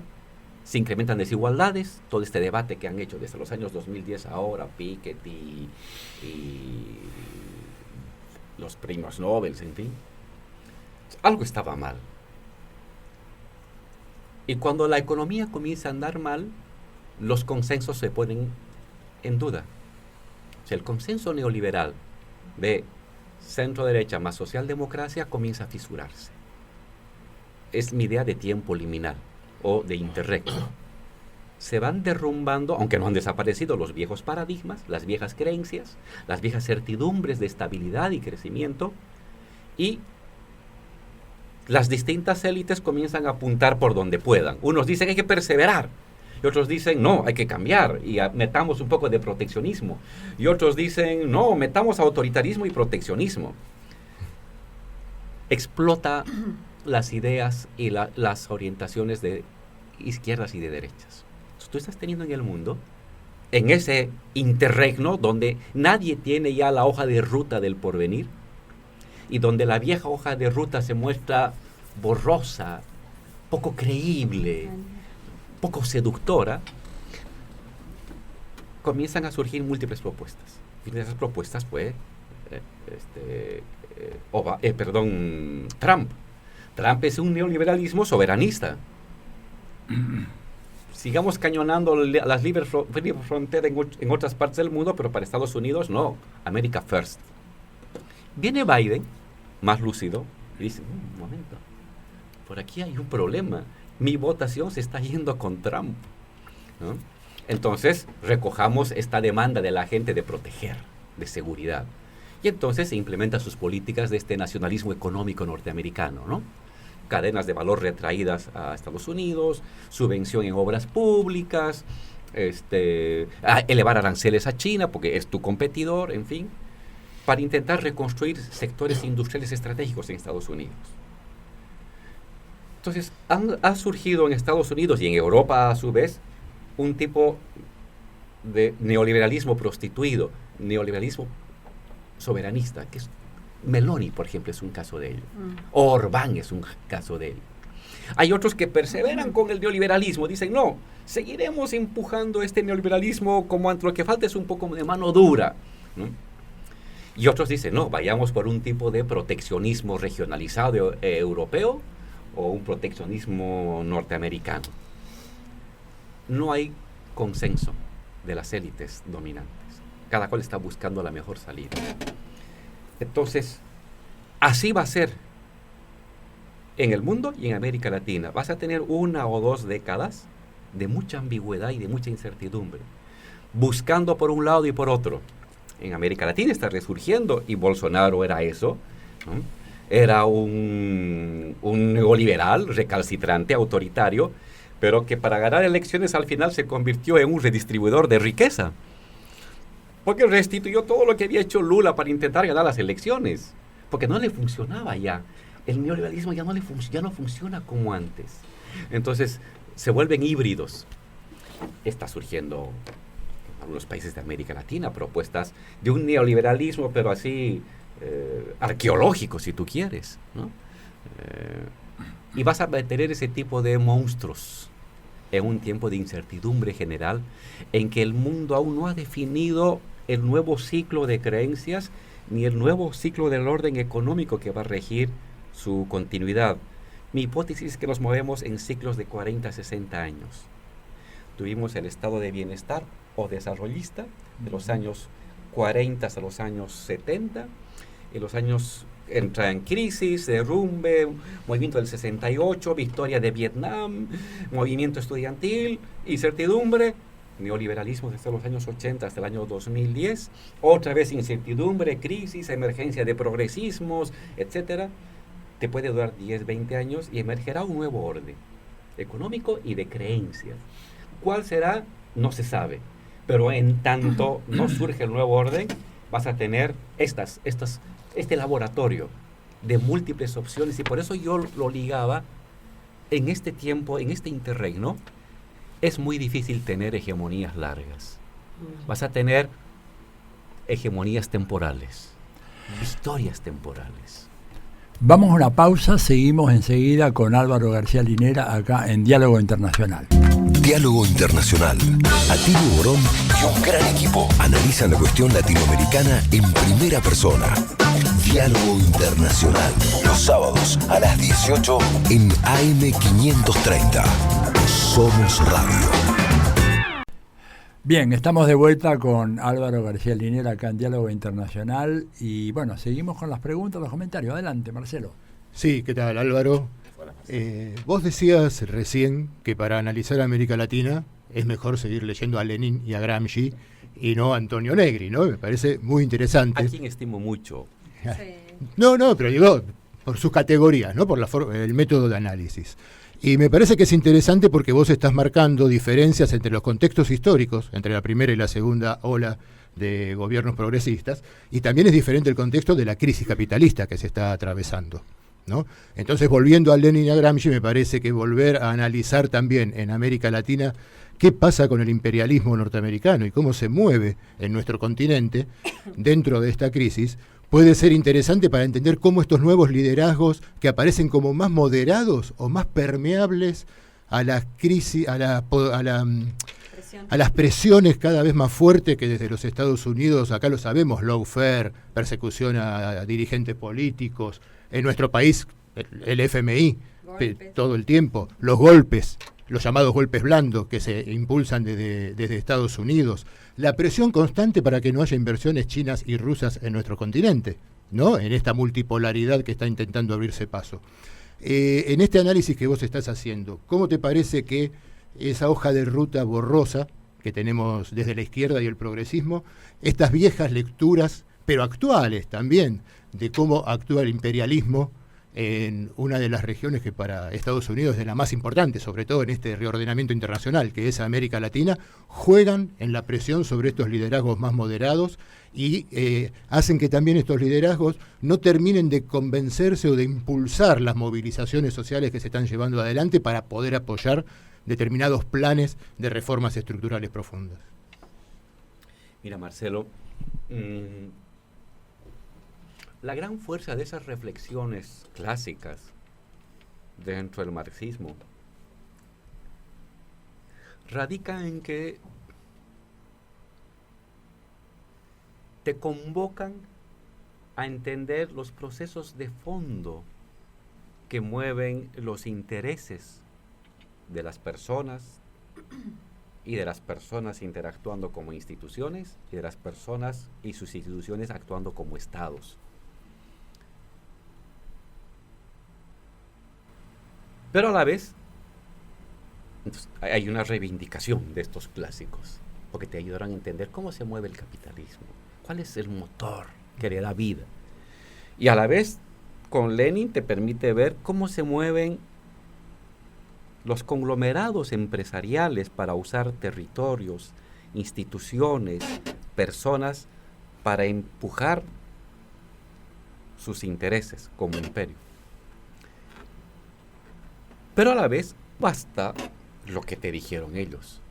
se incrementan desigualdades, todo este debate que han hecho desde los años 2010 ahora, Piketty y los premios Nobel, en fin. Algo estaba mal. Y cuando la economía comienza a andar mal, los consensos se ponen en duda. O sea, el consenso neoliberal de centro derecha más socialdemocracia comienza a fisurarse. Es mi idea de tiempo liminal o de interregno. Se van derrumbando, aunque no han desaparecido los viejos paradigmas, las viejas creencias, las viejas certidumbres de estabilidad y crecimiento, y las distintas élites comienzan a apuntar por donde puedan. Unos dicen hay que perseverar, y otros dicen no, hay que cambiar y metamos un poco de proteccionismo, y otros dicen no, metamos autoritarismo y proteccionismo. Explota las ideas y las orientaciones de izquierdas y de derechas. Entonces, tú estás teniendo en el mundo, en ese interregno donde nadie tiene ya la hoja de ruta del porvenir, y donde la vieja hoja de ruta se muestra borrosa, poco creíble, poco seductora, comienzan a surgir múltiples propuestas. Y de esas propuestas fue Trump. Trump es un neoliberalismo soberanista. Sigamos cañonando las libres fronteras en otras partes del mundo, pero para Estados Unidos no. America first. Viene Biden, más lúcido, y dice, un momento, por aquí hay un problema. Mi votación se está yendo con Trump, ¿no? Entonces, recojamos esta demanda de la gente de proteger, de seguridad. Y entonces se implementan sus políticas de este nacionalismo económico norteamericano, ¿no? Cadenas de valor retraídas a Estados Unidos, subvención en obras públicas, elevar aranceles a China porque es tu competidor, en fin, para intentar reconstruir sectores industriales estratégicos en Estados Unidos. Entonces, ha surgido en Estados Unidos y en Europa a su vez un tipo de neoliberalismo prostituido, neoliberalismo soberanista, que es Meloni, por ejemplo, es un caso de ello. Orbán es un caso de ello. Hay otros que perseveran con el neoliberalismo, dicen, no, seguiremos empujando este neoliberalismo como ante lo que falta es un poco de mano dura, ¿no? Y otros dicen, no, vayamos por un tipo de proteccionismo regionalizado europeo o un proteccionismo norteamericano. No hay consenso de las élites dominantes. Cada cual está buscando la mejor salida. Entonces, así va a ser en el mundo y en América Latina. Vas a tener 1 o 2 décadas de mucha ambigüedad y de mucha incertidumbre, buscando por un lado y por otro. En América Latina está resurgiendo, y Bolsonaro era eso, ¿no? Era un neoliberal recalcitrante, autoritario, pero que para ganar elecciones al final se convirtió en un redistribuidor de riqueza, porque restituyó todo lo que había hecho Lula para intentar ganar las elecciones, porque no le funcionaba ya. El neoliberalismo ya no funciona como antes. Entonces se vuelven híbridos. Está surgiendo en algunos países de América Latina propuestas de un neoliberalismo, pero así arqueológico, si tú quieres, ¿no? Y vas a tener ese tipo de monstruos en un tiempo de incertidumbre general, en que el mundo aún no ha definido el nuevo ciclo de creencias, ni el nuevo ciclo del orden económico que va a regir su continuidad. Mi hipótesis es que nos movemos en ciclos de 40 a 60 años. Tuvimos el estado de bienestar o desarrollista de los años 40 hasta los años 70, y los años entra en crisis, derrumbe, movimiento del 68, victoria de Vietnam, movimiento estudiantil, incertidumbre, neoliberalismo desde los años 80 hasta el año 2010, otra vez incertidumbre, crisis, emergencia de progresismos, etcétera. te puede durar 10, 20 años y emergerá un nuevo orden económico y de creencias. ¿Cuál será? No se sabe. Pero en tanto no surge el nuevo orden, vas a tener este laboratorio de múltiples opciones, y por eso yo lo ligaba en este tiempo, en este interregno. Es muy difícil tener hegemonías largas. Vas a tener hegemonías temporales, historias temporales. Vamos a una pausa, seguimos enseguida con Álvaro García Linera acá en Diálogo Internacional. Diálogo Internacional. Atilio Borón y un gran equipo analizan la cuestión latinoamericana en primera persona. Diálogo Internacional. Los sábados a las 18 en AM530. Somos Radio. Bien, estamos de vuelta con Álvaro García Linera acá en Diálogo Internacional y bueno, seguimos con las preguntas, los comentarios. Adelante, Marcelo. Sí, ¿qué tal, Álvaro? Vos decías recién que para analizar América Latina es mejor seguir leyendo a Lenin y a Gramsci y no a Antonio Negri, ¿no? Me parece muy interesante. A quien estimo mucho. Sí. No, pero digo, por sus categorías, ¿no? Por el método de análisis. Y me parece que es interesante porque vos estás marcando diferencias entre los contextos históricos, entre la primera y la segunda ola de gobiernos progresistas, y también es diferente el contexto de la crisis capitalista que se está atravesando, ¿no? Entonces, volviendo a Lenin y a Gramsci, me parece que volver a analizar también en América Latina qué pasa con el imperialismo norteamericano y cómo se mueve en nuestro continente dentro de esta crisis, puede ser interesante para entender cómo estos nuevos liderazgos que aparecen como más moderados o más permeables a las crisis, a las presiones cada vez más fuertes que desde los Estados Unidos, acá lo sabemos, lawfare, persecución a dirigentes políticos, en nuestro país el FMI, todo el tiempo, los golpes, los llamados golpes blandos que se impulsan desde Estados Unidos, la presión constante para que no haya inversiones chinas y rusas en nuestro continente, ¿no? En esta multipolaridad que está intentando abrirse paso. En este análisis que vos estás haciendo, ¿cómo te parece que esa hoja de ruta borrosa que tenemos desde la izquierda y el progresismo, estas viejas lecturas, pero actuales también, de cómo actúa el imperialismo en una de las regiones que para Estados Unidos es de la más importante, sobre todo en este reordenamiento internacional, que es América Latina, juegan en la presión sobre estos liderazgos más moderados y hacen que también estos liderazgos no terminen de convencerse o de impulsar las movilizaciones sociales que se están llevando adelante para poder apoyar determinados planes de reformas estructurales profundas? Mira, Marcelo, la gran fuerza de esas reflexiones clásicas dentro del marxismo radica en que te convocan a entender los procesos de fondo que mueven los intereses de las personas y de las personas interactuando como instituciones y de las personas y sus instituciones actuando como estados. Pero a la vez, entonces, hay una reivindicación de estos clásicos, porque te ayudarán a entender cómo se mueve el capitalismo, cuál es el motor que le da vida. Y a la vez, con Lenin te permite ver cómo se mueven los conglomerados empresariales para usar territorios, instituciones, personas para empujar sus intereses como imperio. Pero a la vez basta lo que te dijeron ellos.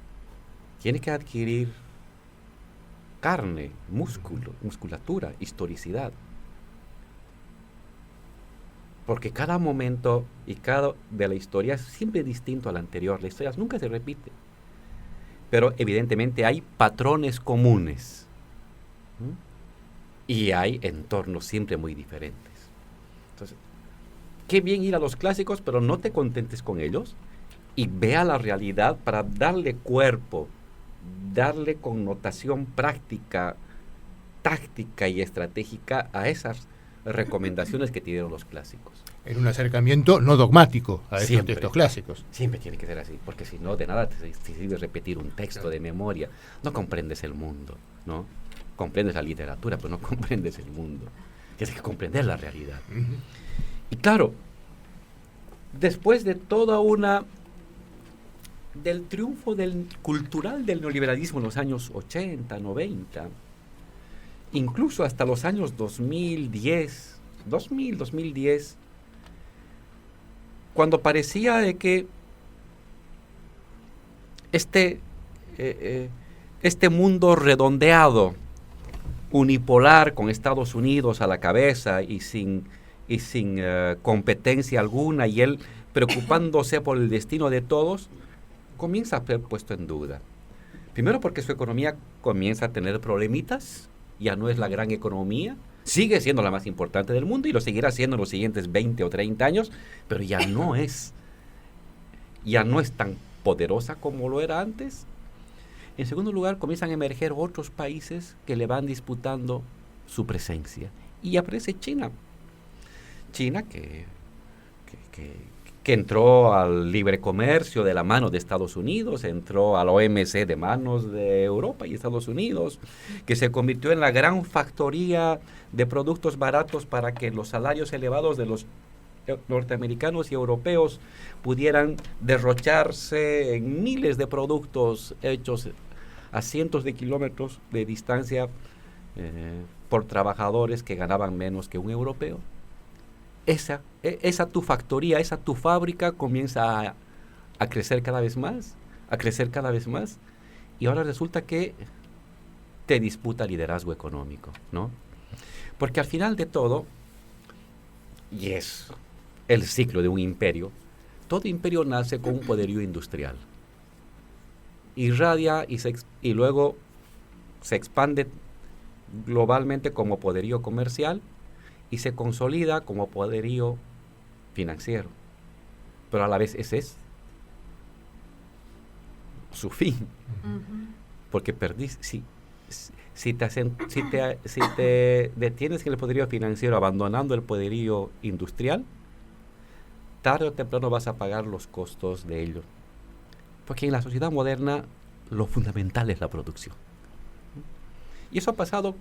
Tienes que adquirir carne, músculo, musculatura, historicidad. Porque cada momento y cada de la historia es siempre distinto al anterior. La historia nunca se repite. Pero evidentemente hay patrones comunes. Y hay entornos siempre muy diferentes. Entonces, qué bien ir a los clásicos, pero no te contentes con ellos y vea la realidad para darle cuerpo, darle connotación práctica, táctica y estratégica a esas recomendaciones que te dieron los clásicos. En un acercamiento no dogmático a estos Siempre. textos clásicos. Siempre tiene que ser así, porque si no, de nada te sirve repetir un texto de memoria. No comprendes el mundo, ¿no? Comprendes la literatura, pero no comprendes el mundo. Tienes que comprender la realidad. Y claro, después de del triunfo cultural del neoliberalismo en los años 80, 90, incluso hasta los años 2010, cuando parecía de que este mundo redondeado, unipolar, con Estados Unidos a la cabeza y sin competencia alguna, y él preocupándose por el destino de todos, comienza a ser puesto en duda. Primero porque su economía comienza a tener problemitas, ya no es la gran economía, sigue siendo la más importante del mundo y lo seguirá siendo en los siguientes 20 o 30 años, pero ya no es tan poderosa como lo era antes. En segundo lugar, comienzan a emerger otros países que le van disputando su presencia. Y aparece China. China que entró al libre comercio de la mano de Estados Unidos, entró al OMC de manos de Europa y Estados Unidos, que se convirtió en la gran factoría de productos baratos para que los salarios elevados de los norteamericanos y europeos pudieran derrocharse en miles de productos hechos a cientos de kilómetros de distancia por trabajadores que ganaban menos que un europeo. Esa tu factoría, esa tu fábrica comienza a crecer cada vez más, y ahora resulta que te disputa liderazgo económico, ¿no? Porque al final de todo, y es el ciclo de un imperio, todo imperio nace con un poderío industrial, irradia y luego se expande globalmente como poderío comercial y se consolida como poderío financiero. Pero a la vez ese es su fin. Uh-huh. Porque si te detienes en el poderío financiero abandonando el poderío industrial, tarde o temprano vas a pagar los costos de ello. Porque en la sociedad moderna lo fundamental es la producción. Y eso pasó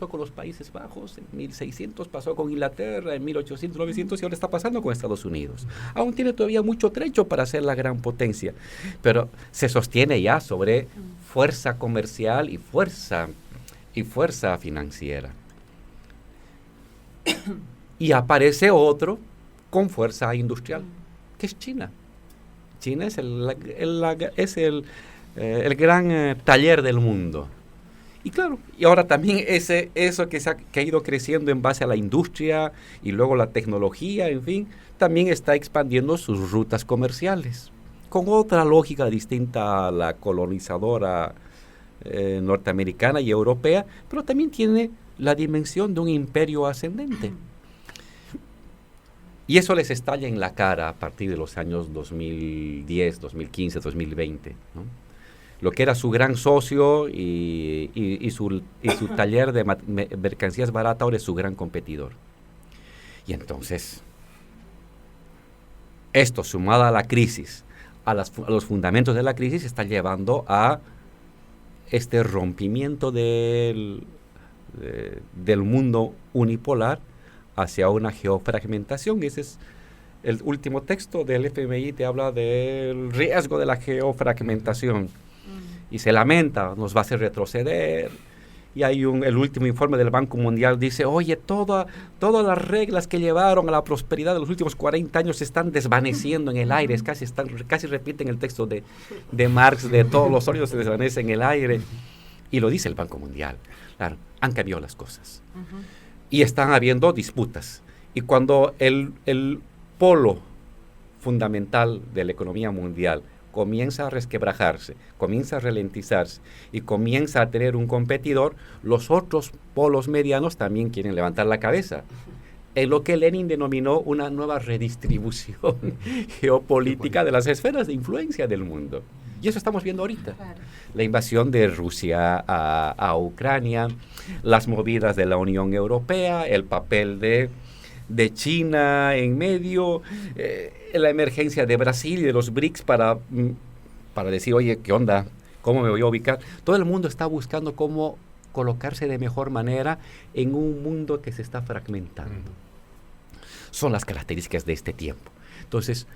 con los Países Bajos en 1600, pasó con Inglaterra en 1800, 900 y ahora está pasando con Estados Unidos. Aún tiene todavía mucho trecho para ser la gran potencia, pero se sostiene ya sobre fuerza comercial y fuerza financiera. Y aparece otro con fuerza industrial, que es China. China es el gran taller del mundo. Y claro, y ahora también eso que ha ido creciendo en base a la industria y luego la tecnología, en fin, también está expandiendo sus rutas comerciales, con otra lógica distinta a la colonizadora norteamericana y europea, pero también tiene la dimensión de un imperio ascendente. Y eso les estalla en la cara a partir de los años 2010, 2015, 2020, ¿no? Lo que era su gran socio y su taller de mercancías baratas ahora es su gran competidor. Y entonces, esto sumado a la crisis, a los fundamentos de la crisis, está llevando a este rompimiento del mundo unipolar hacia una geofragmentación. Ese es el último texto del FMI, te habla del riesgo de la geofragmentación. Y se lamenta, nos va a hacer retroceder. Y hay el último informe del Banco Mundial dice, oye, todas las reglas que llevaron a la prosperidad de los últimos 40 años se están desvaneciendo en el aire. Casi repiten el texto de Marx, de todos los sólidos se desvanecen en el aire. Y lo dice el Banco Mundial. Claro, han cambiado las cosas. Uh-huh. Y están habiendo disputas. Y cuando el polo fundamental de la economía mundial comienza a resquebrajarse, comienza a ralentizarse y comienza a tener un competidor, los otros polos medianos también quieren levantar la cabeza. En lo que Lenin denominó una nueva redistribución geopolítica de las esferas de influencia del mundo. Y eso estamos viendo ahorita. Claro. La invasión de Rusia a Ucrania, las movidas de la Unión Europea, el papel de China en medio, la emergencia de Brasil y de los BRICS para decir, oye, ¿qué onda? ¿Cómo me voy a ubicar? Todo el mundo está buscando cómo colocarse de mejor manera en un mundo que se está fragmentando. son las características de este tiempo. Entonces,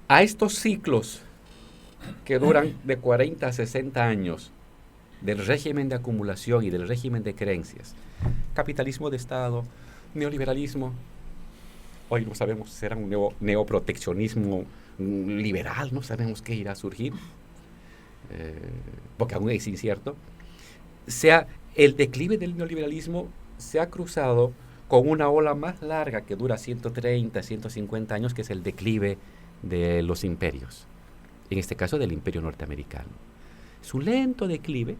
a estos ciclos que duran de 40 a 60 años, del régimen de acumulación y del régimen de creencias, capitalismo de Estado, neoliberalismo, hoy no sabemos si será un neoproteccionismo liberal, no sabemos qué irá a surgir, porque aún es incierto, el declive del neoliberalismo se ha cruzado con una ola más larga que dura 130, 150 años, que es el declive de los imperios, en este caso del imperio norteamericano. Es un lento declive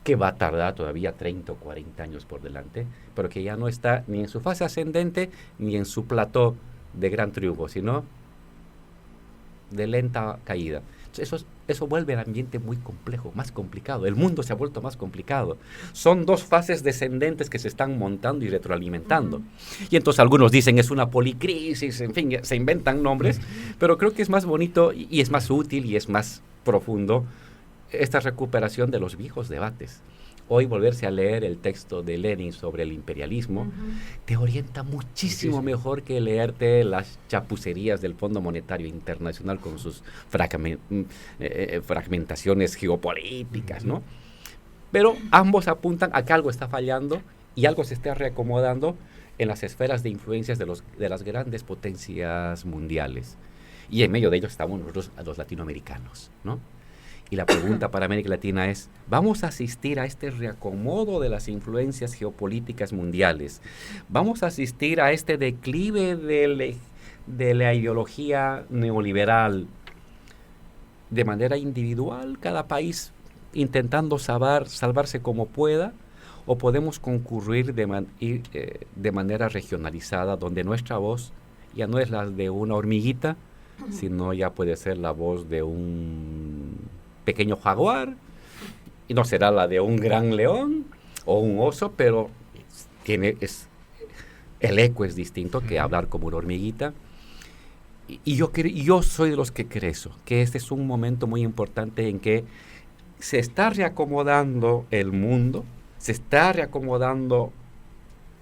que va a tardar todavía 30 o 40 años por delante, pero que ya no está ni en su fase ascendente ni en su plató de gran triunfo, sino de lenta caída. Entonces, eso vuelve el ambiente muy complejo, más complicado. El mundo se ha vuelto más complicado. Son dos fases descendentes que se están montando y retroalimentando. Y entonces algunos dicen es una policrisis, en fin, se inventan nombres, pero creo que es más bonito y es más útil y es más profundo esta recuperación de los viejos debates. Hoy volverse a leer el texto de Lenin sobre el imperialismo te orienta muchísimo mejor que leerte las chapucerías del Fondo Monetario Internacional con sus fragmentaciones geopolíticas, ¿no? Pero ambos apuntan a que algo está fallando y algo se está reacomodando en las esferas de influencias de las grandes potencias mundiales. Y en medio de ellos estamos nosotros, los latinoamericanos, ¿no? Y la pregunta para América Latina es, ¿vamos a asistir a este reacomodo de las influencias geopolíticas mundiales? ¿Vamos a asistir a este declive de la ideología neoliberal de manera individual, cada país intentando salvarse como pueda? ¿O podemos concurrir de manera regionalizada, donde nuestra voz ya no es la de una hormiguita, sino ya puede ser la voz de un pequeño jaguar, y no será la de un gran león o un oso, pero el eco es distinto que hablar como una hormiguita. Y yo soy de los que creo eso, que este es un momento muy importante en que se está reacomodando el mundo, se está reacomodando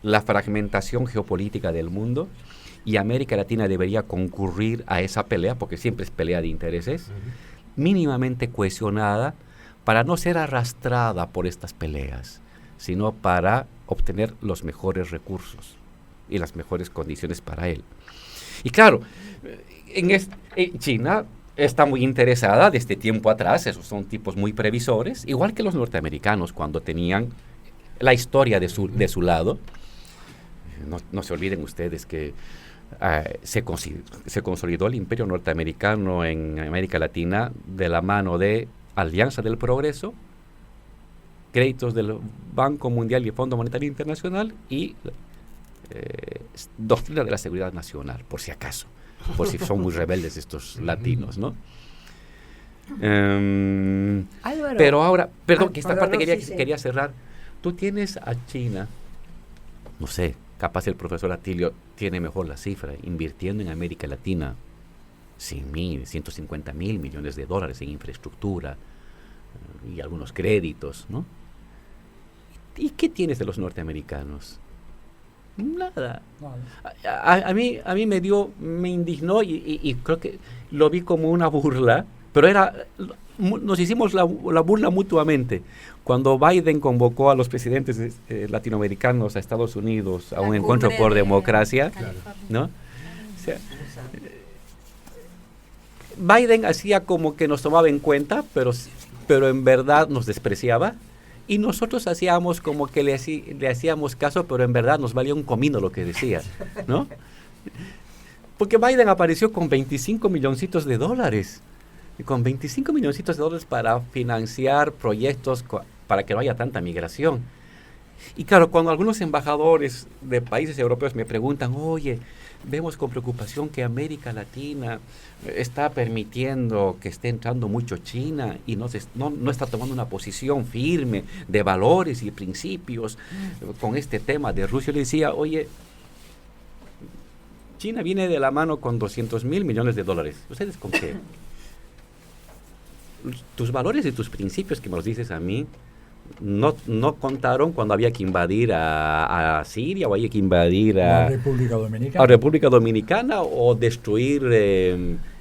la fragmentación geopolítica del mundo, y América Latina debería concurrir a esa pelea, porque siempre es pelea de intereses, mínimamente cohesionada, para no ser arrastrada por estas peleas, sino para obtener los mejores recursos y las mejores condiciones para él. Y claro, China está muy interesada desde tiempo atrás, esos son tipos muy previsores, igual que los norteamericanos cuando tenían la historia de su lado. No se olviden ustedes que se consolidó el imperio norteamericano en América Latina de la mano de Alianza del Progreso, créditos del Banco Mundial y Fondo Monetario Internacional y doctrina de la seguridad nacional, por si acaso, por si son muy rebeldes estos latinos, ¿no? Pero ahora, perdón, que esta parte quería cerrar. Tú tienes a China, no sé, capaz el profesor Atilio tiene mejor la cifra, invirtiendo en América Latina 150 mil millones de dólares en infraestructura y algunos créditos, ¿no? ¿Y qué tienes de los norteamericanos? Nada. A mí me indignó y creo que lo vi como una burla, pero nos hicimos la burla mutuamente. Cuando Biden convocó a los presidentes latinoamericanos a Estados Unidos a un encuentro por democracia, ¿no? O sea, Biden hacía como que nos tomaba en cuenta, pero en verdad nos despreciaba, y nosotros hacíamos como que le hacíamos caso, pero en verdad nos valía un comino lo que decía, ¿no? Porque Biden apareció con 25 milloncitos de dólares. Y con 25 milloncitos de dólares para financiar proyectos para que no haya tanta migración. Y claro, cuando algunos embajadores de países europeos me preguntan, oye, vemos con preocupación que América Latina está permitiendo que esté entrando mucho China y no está tomando una posición firme de valores y principios con este tema de Rusia, le decía, oye, China viene de la mano con 200 mil millones de dólares. ¿Ustedes con qué? Tus valores y tus principios que me los dices a mí no contaron cuando había que invadir a Siria o había que invadir La República Dominicana. a República Dominicana o destruir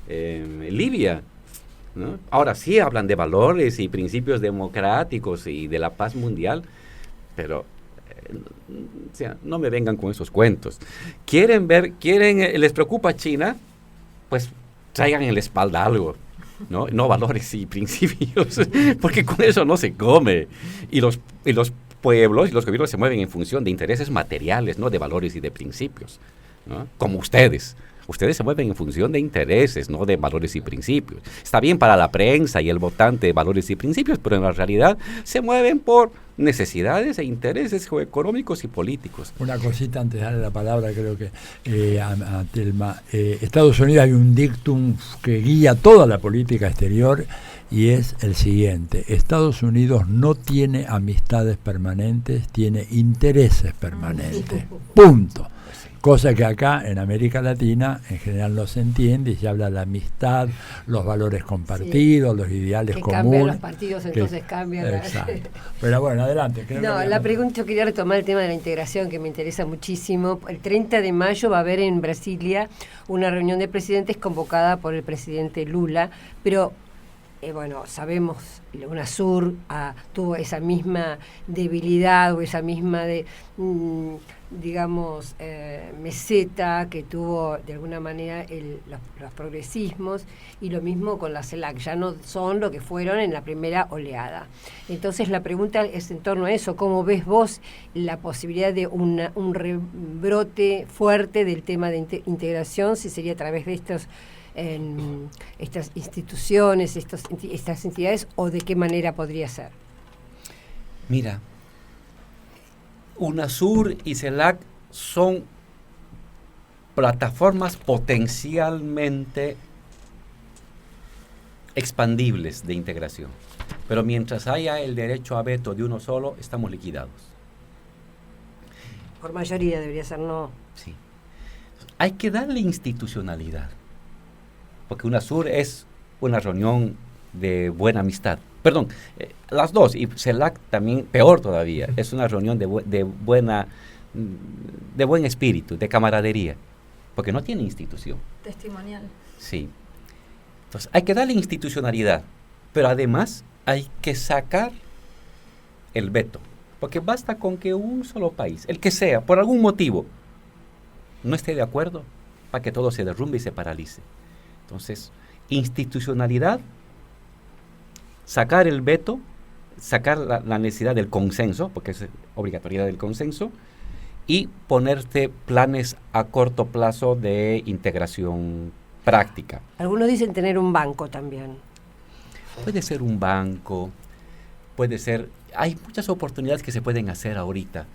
Libia, ¿no? Ahora sí hablan de valores y principios democráticos y de la paz mundial, pero o sea, no me vengan con esos cuentos. Les preocupa China, pues traigan en la espalda algo, no valores y principios, porque con eso no se come. Y los pueblos y los gobiernos se mueven en función de intereses materiales, no de valores y de principios, ¿no? Como ustedes. Ustedes se mueven en función de intereses, no de valores y principios. Está bien para la prensa y el votante valores y principios, pero en la realidad se mueven por necesidades e intereses geoeconómicos y políticos. Una cosita antes de darle la palabra, creo que a Telma. Estados Unidos hay un dictum que guía toda la política exterior y es el siguiente: Estados Unidos no tiene amistades permanentes, tiene intereses permanentes. Punto. Cosa que acá en América Latina en general no se entiende y se habla de la amistad, los valores compartidos, los ideales comunes. Cambian los partidos, entonces cambian. Exacto. Pero bueno, adelante. La pregunta, yo quería retomar el tema de la integración, que me interesa muchísimo. El 30 de mayo va a haber en Brasilia una reunión de presidentes convocada por el presidente Lula, pero sabemos, UNASUR tuvo esa misma debilidad o esa misma meseta que tuvo de alguna manera los progresismos, y lo mismo con la CELAC, ya no son lo que fueron en la primera oleada. Entonces la pregunta es en torno a eso: ¿cómo ves vos la posibilidad de un rebrote fuerte del tema de integración, si sería a través de estas instituciones, estas entidades, o de qué manera podría ser? Mira, UNASUR y CELAC son plataformas potencialmente expandibles de integración, pero mientras haya el derecho a veto de uno solo, estamos liquidados. Por mayoría debería ser no. Sí. Hay que darle institucionalidad, porque UNASUR es una reunión de buena amistad. Perdón, las dos, y CELAC también, peor todavía, es una reunión de buen espíritu, de camaradería, porque no tiene institución. Testimonial. Sí. Entonces, hay que darle institucionalidad, pero además hay que sacar el veto, porque basta con que un solo país, el que sea, por algún motivo, no esté de acuerdo para que todo se derrumbe y se paralice. Entonces, institucionalidad, sacar el veto, sacar la necesidad del consenso, porque es obligatoriedad del consenso, y ponerte planes a corto plazo de integración práctica. Algunos dicen tener un banco también. Puede ser un banco, puede ser... Hay muchas oportunidades que se pueden hacer ahorita.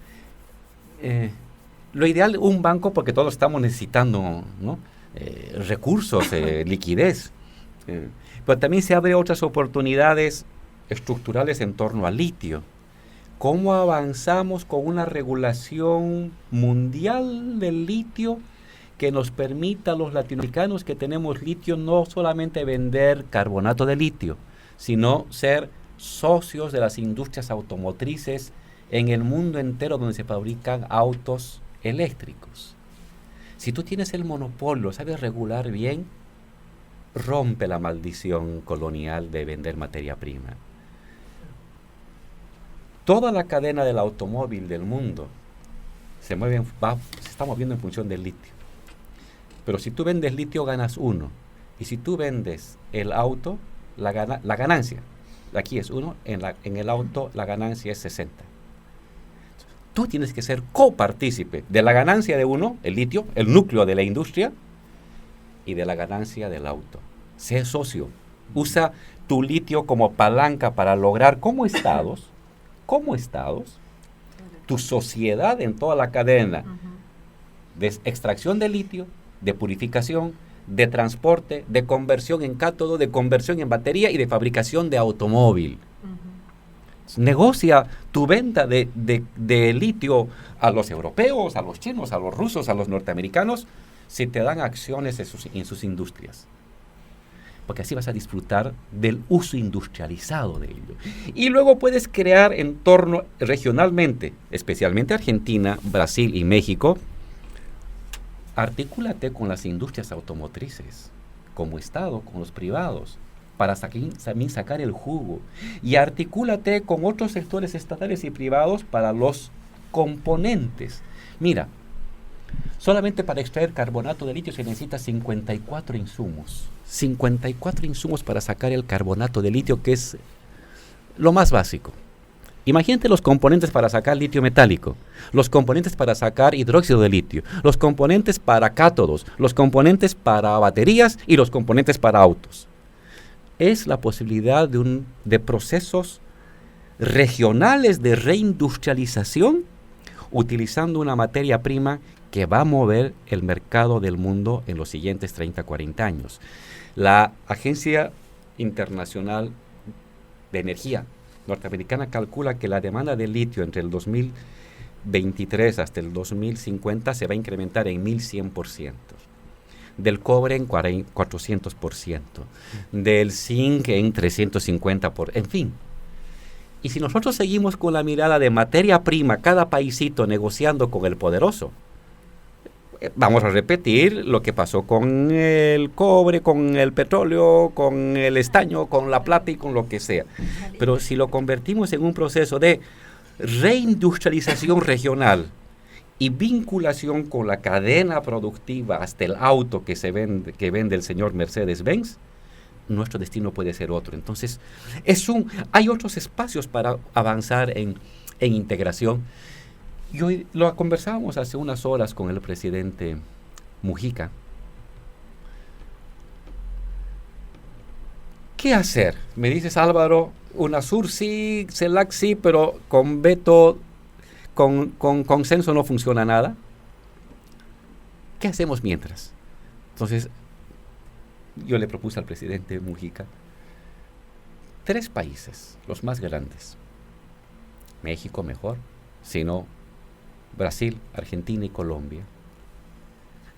Lo ideal, un banco, porque todos estamos necesitando, ¿no? Recursos, liquidez. Pero también se abren otras oportunidades estructurales en torno al litio. ¿Cómo avanzamos con una regulación mundial del litio que nos permita a los latinoamericanos que tenemos litio no solamente vender carbonato de litio, sino ser socios de las industrias automotrices en el mundo entero donde se fabrican autos eléctricos? Si tú tienes el monopolio, sabes regular bien, rompe la maldición colonial de vender materia prima. Toda la cadena del automóvil del mundo se está moviendo en función del litio. Pero si tú vendes litio, ganas 1. Y si tú vendes el auto, la ganancia, aquí es 1, en el auto la ganancia es 60. Tú tienes que ser copartícipe de la ganancia de uno, el litio, el núcleo de la industria, y de la ganancia del auto. Sé socio. Usa tu litio como palanca para lograr como estados, tu sociedad en toda la cadena de extracción de litio, de purificación, de transporte, de conversión en cátodo, de conversión en batería y de fabricación de automóvil. Negocia tu venta de litio a los europeos, a los chinos, a los rusos, a los norteamericanos, si te dan acciones en sus industrias. porque así vas a disfrutar del uso industrializado de ello. Y luego puedes crear en torno regionalmente, especialmente Argentina, Brasil y México, articúlate con las industrias automotrices, como Estado, con los privados, para también sacar el jugo. Y articúlate con otros sectores estatales y privados para los componentes. Mira, solamente para extraer carbonato de litio se necesita 54 insumos. 54 insumos para sacar el carbonato de litio, que es lo más básico. Imagínate los componentes para sacar litio metálico, los componentes para sacar hidróxido de litio, los componentes para cátodos, los componentes para baterías y los componentes para autos. Es la posibilidad de procesos regionales de reindustrialización utilizando una materia prima que va a mover el mercado del mundo en los siguientes 30, 40 años. La Agencia Internacional de Energía norteamericana calcula que la demanda de litio entre el 2023 hasta el 2050 se va a incrementar en 1100%. Del cobre en 400%. Del zinc en 350%. En fin. Y si nosotros seguimos con la mirada de materia prima, cada paisito negociando con el poderoso, vamos a repetir lo que pasó con el cobre, con el petróleo, con el estaño, con la plata y con lo que sea. Pero si lo convertimos en un proceso de reindustrialización regional y vinculación con la cadena productiva hasta el auto que vende el señor Mercedes-Benz, nuestro destino puede ser otro. Entonces, hay otros espacios para avanzar en integración. Y hoy lo conversábamos hace unas horas con el presidente Mujica. ¿Qué hacer? Me dices, Álvaro, UNASUR sí, CELAC sí, pero con veto, con consenso no funciona nada. ¿Qué hacemos mientras? Entonces, yo le propuse al presidente Mujica 3 países, los más grandes. México mejor, si no Brasil, Argentina y Colombia,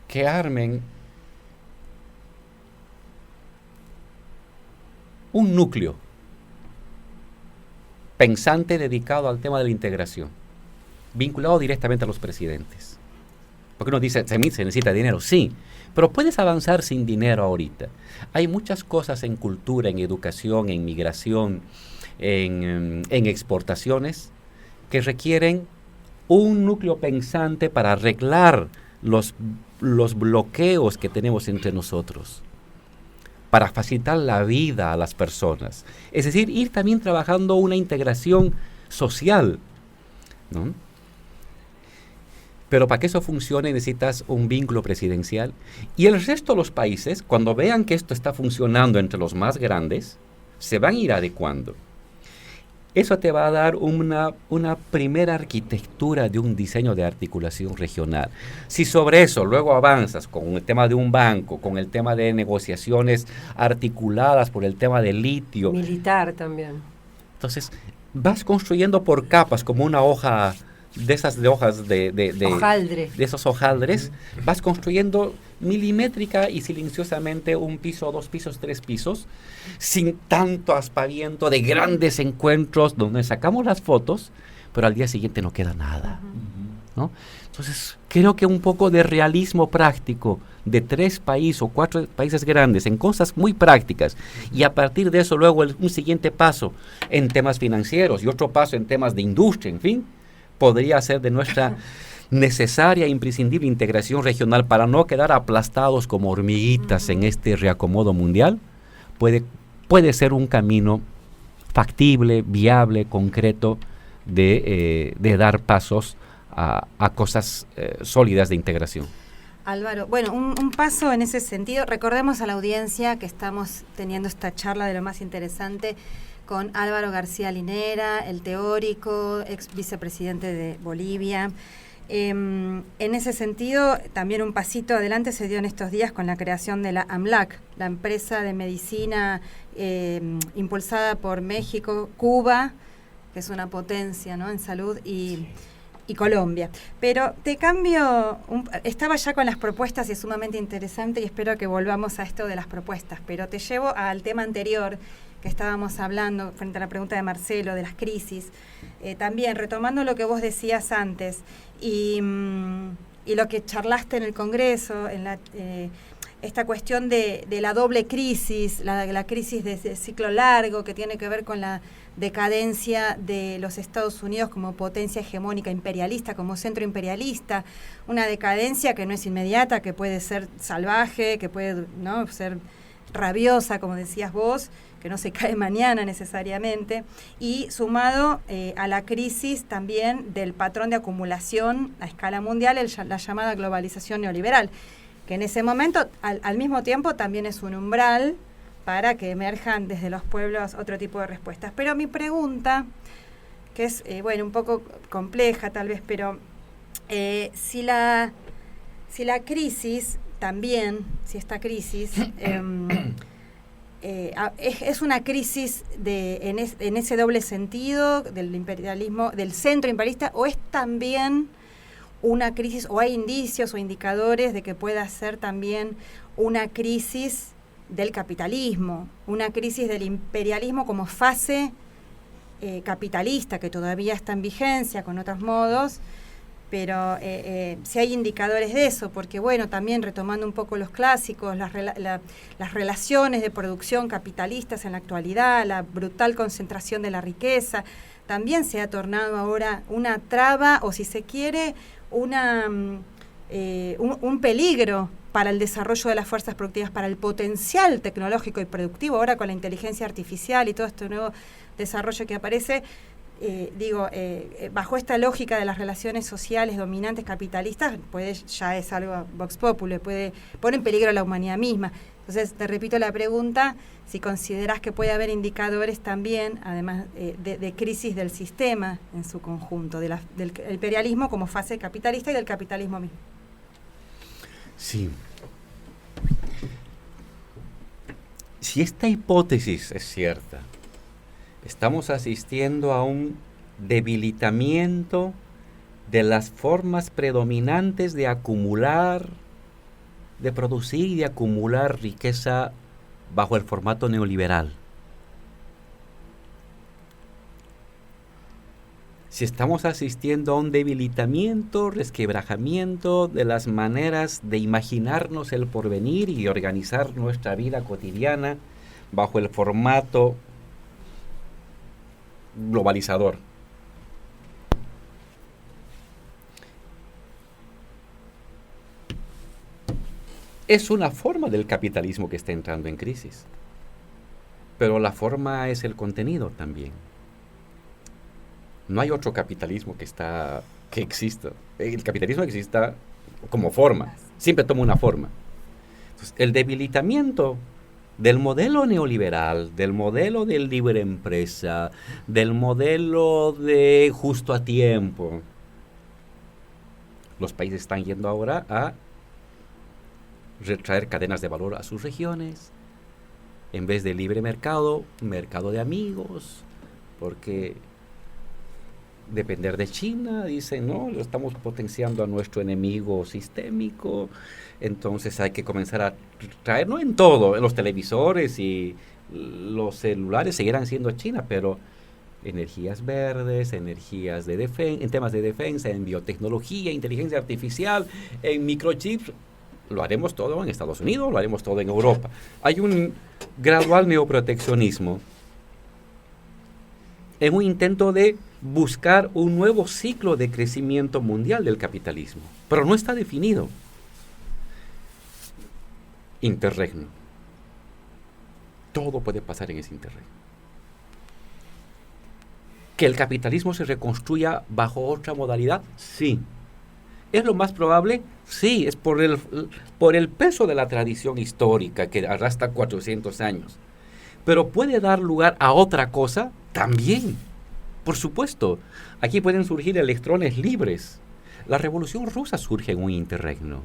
que armen un núcleo pensante dedicado al tema de la integración, vinculado directamente a los presidentes. Porque uno dice, se necesita dinero, sí, pero puedes avanzar sin dinero ahorita. Hay muchas cosas en cultura, en educación, en migración, en exportaciones, que requieren un núcleo pensante para arreglar los bloqueos que tenemos entre nosotros, para facilitar la vida a las personas. Es decir, ir también trabajando una integración social, ¿no? Pero para que eso funcione necesitas un vínculo presidencial. Y el resto de los países, cuando vean que esto está funcionando entre los más grandes, se van a ir adecuando. Eso te va a dar una primera arquitectura de un diseño de articulación regional. Si sobre eso luego avanzas con el tema de un banco, con el tema de negociaciones articuladas por el tema del litio. Militar también. Entonces, vas construyendo por capas como una hoja de esas de hojas de hojaldre. De esos hojaldres, vas construyendo milimétrica y silenciosamente 1 piso, 2 pisos, 3 pisos, sin tanto aspaviento de grandes encuentros donde sacamos las fotos, pero al día siguiente no queda nada, ¿no? Entonces, creo que un poco de realismo práctico de 3 países o 4 países grandes en cosas muy prácticas, y a partir de eso luego un siguiente paso en temas financieros y otro paso en temas de industria, en fin, podría ser de nuestra necesaria e imprescindible integración regional para no quedar aplastados como hormiguitas en este reacomodo mundial. Puede ser un camino factible, viable, concreto de dar pasos a cosas sólidas de integración. Álvaro, bueno, un paso en ese sentido. Recordemos a la audiencia que estamos teniendo esta charla de lo más interesante con Álvaro García Linera, el teórico, ex vicepresidente de Bolivia. En ese sentido, también un pasito adelante se dio en estos días con la creación de la AMLAC, la empresa de medicina impulsada por México, Cuba, que es una potencia, ¿no?, en salud, y y Colombia. Pero te cambio, estaba ya con las propuestas y es sumamente interesante y espero que volvamos a esto de las propuestas, pero te llevo al tema anterior que estábamos hablando frente a la pregunta de Marcelo, de las crisis, también retomando lo que vos decías antes y lo que charlaste en el Congreso, en esta cuestión de la doble crisis, la crisis de ciclo largo que tiene que ver con la decadencia de los Estados Unidos como potencia hegemónica imperialista, como centro imperialista, una decadencia que no es inmediata, que puede ser salvaje, que puede, ¿no?, ser rabiosa, como decías vos, que no se cae mañana necesariamente, y sumado a la crisis también del patrón de acumulación a escala mundial, la llamada globalización neoliberal, que en ese momento, al mismo tiempo, también es un umbral para que emerjan desde los pueblos otro tipo de respuestas. Pero mi pregunta, que es, un poco compleja tal vez, pero si la crisis también, si esta crisis es una crisis en ese doble sentido del imperialismo, del centro imperialista, o es también una crisis, o hay indicios o indicadores de que pueda ser también una crisis del capitalismo, una crisis del imperialismo como fase capitalista, que todavía está en vigencia con otros modos, pero si hay indicadores de eso, porque bueno, también retomando un poco los clásicos, las relaciones de producción capitalistas en la actualidad, la brutal concentración de la riqueza, también se ha tornado ahora una traba, o si se quiere, un peligro para el desarrollo de las fuerzas productivas, para el potencial tecnológico y productivo, ahora con la inteligencia artificial y todo este nuevo desarrollo que aparece, bajo esta lógica de las relaciones sociales dominantes capitalistas, ya es algo vox populi, pone en peligro a la humanidad misma. Entonces, te repito la pregunta, si considerás que puede haber indicadores también, además de crisis del sistema en su conjunto, del imperialismo como fase capitalista y del capitalismo mismo. Sí. Si esta hipótesis es cierta, estamos asistiendo a un debilitamiento de las formas predominantes de acumular, de producir y de acumular riqueza bajo el formato neoliberal. Si estamos asistiendo a un debilitamiento, resquebrajamiento de las maneras de imaginarnos el porvenir y organizar nuestra vida cotidiana bajo el formato globalizador. Es una forma del capitalismo que está entrando en crisis, pero la forma es el contenido también. No hay otro capitalismo que exista. El capitalismo exista como forma, siempre toma una forma. Entonces, el debilitamiento del modelo neoliberal, del modelo de libre empresa, del modelo de justo a tiempo. Los países están yendo ahora a retraer cadenas de valor a sus regiones, en vez de libre mercado, mercado de amigos, porque depender de China, dicen, no, lo estamos potenciando a nuestro enemigo sistémico, entonces hay que comenzar a traer, no en todo, en los televisores y los celulares seguirán siendo China, pero energías verdes, energías de en temas de defensa, en biotecnología, inteligencia artificial, en microchips, lo haremos todo en Estados Unidos, lo haremos todo en Europa. Hay un gradual neoproteccionismo en un intento de buscar un nuevo ciclo de crecimiento mundial del capitalismo, pero no está definido. Interregno. Todo puede pasar en ese interregno. ¿Que el capitalismo se reconstruya bajo otra modalidad? Sí. ¿Es lo más probable? Sí, es por el peso de la tradición histórica que arrastra 400 años. ¿Pero puede dar lugar a otra cosa? También. Por supuesto. Aquí pueden surgir electrones libres. La Revolución Rusa surge en un interregno.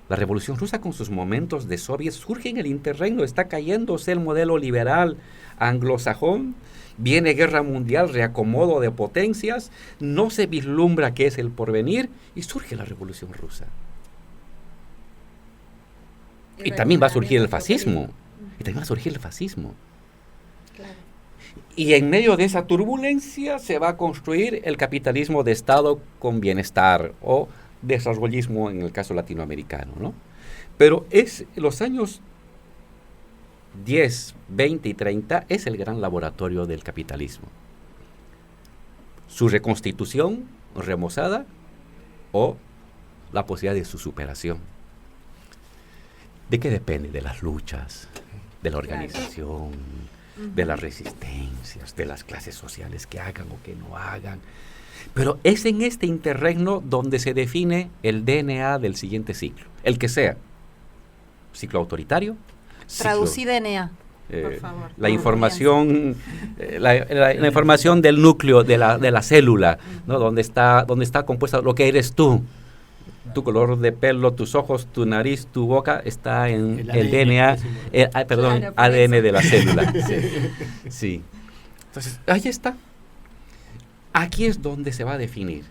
La Revolución Rusa, con sus momentos de soviet, surge en el interregno, está cayéndose el modelo liberal anglosajón, viene guerra mundial, reacomodo de potencias, no se vislumbra qué es el porvenir y surge la Revolución Rusa. Y también va a surgir el fascismo. Claro. Y en medio de esa turbulencia se va a construir el capitalismo de Estado con bienestar o desarrollismo en el caso latinoamericano, ¿no? Pero los años 10, 20 y 30 es el gran laboratorio del capitalismo. Su reconstitución remozada o la posibilidad de su superación. ¿De qué depende? De las luchas, de la organización, de las resistencias, de las clases sociales que hagan o que no hagan. Pero es en este interregno donde se define el DNA del siguiente ciclo, el que sea. Ciclo autoritario. Traducí DNA, por favor. La información, la información del núcleo de la célula, ¿no? donde está compuesta lo que eres tú. Tu color de pelo, tus ojos, tu nariz, tu boca, está en el DNA, ADN de la célula. Sí. Entonces, ahí está. Aquí es donde se va a definir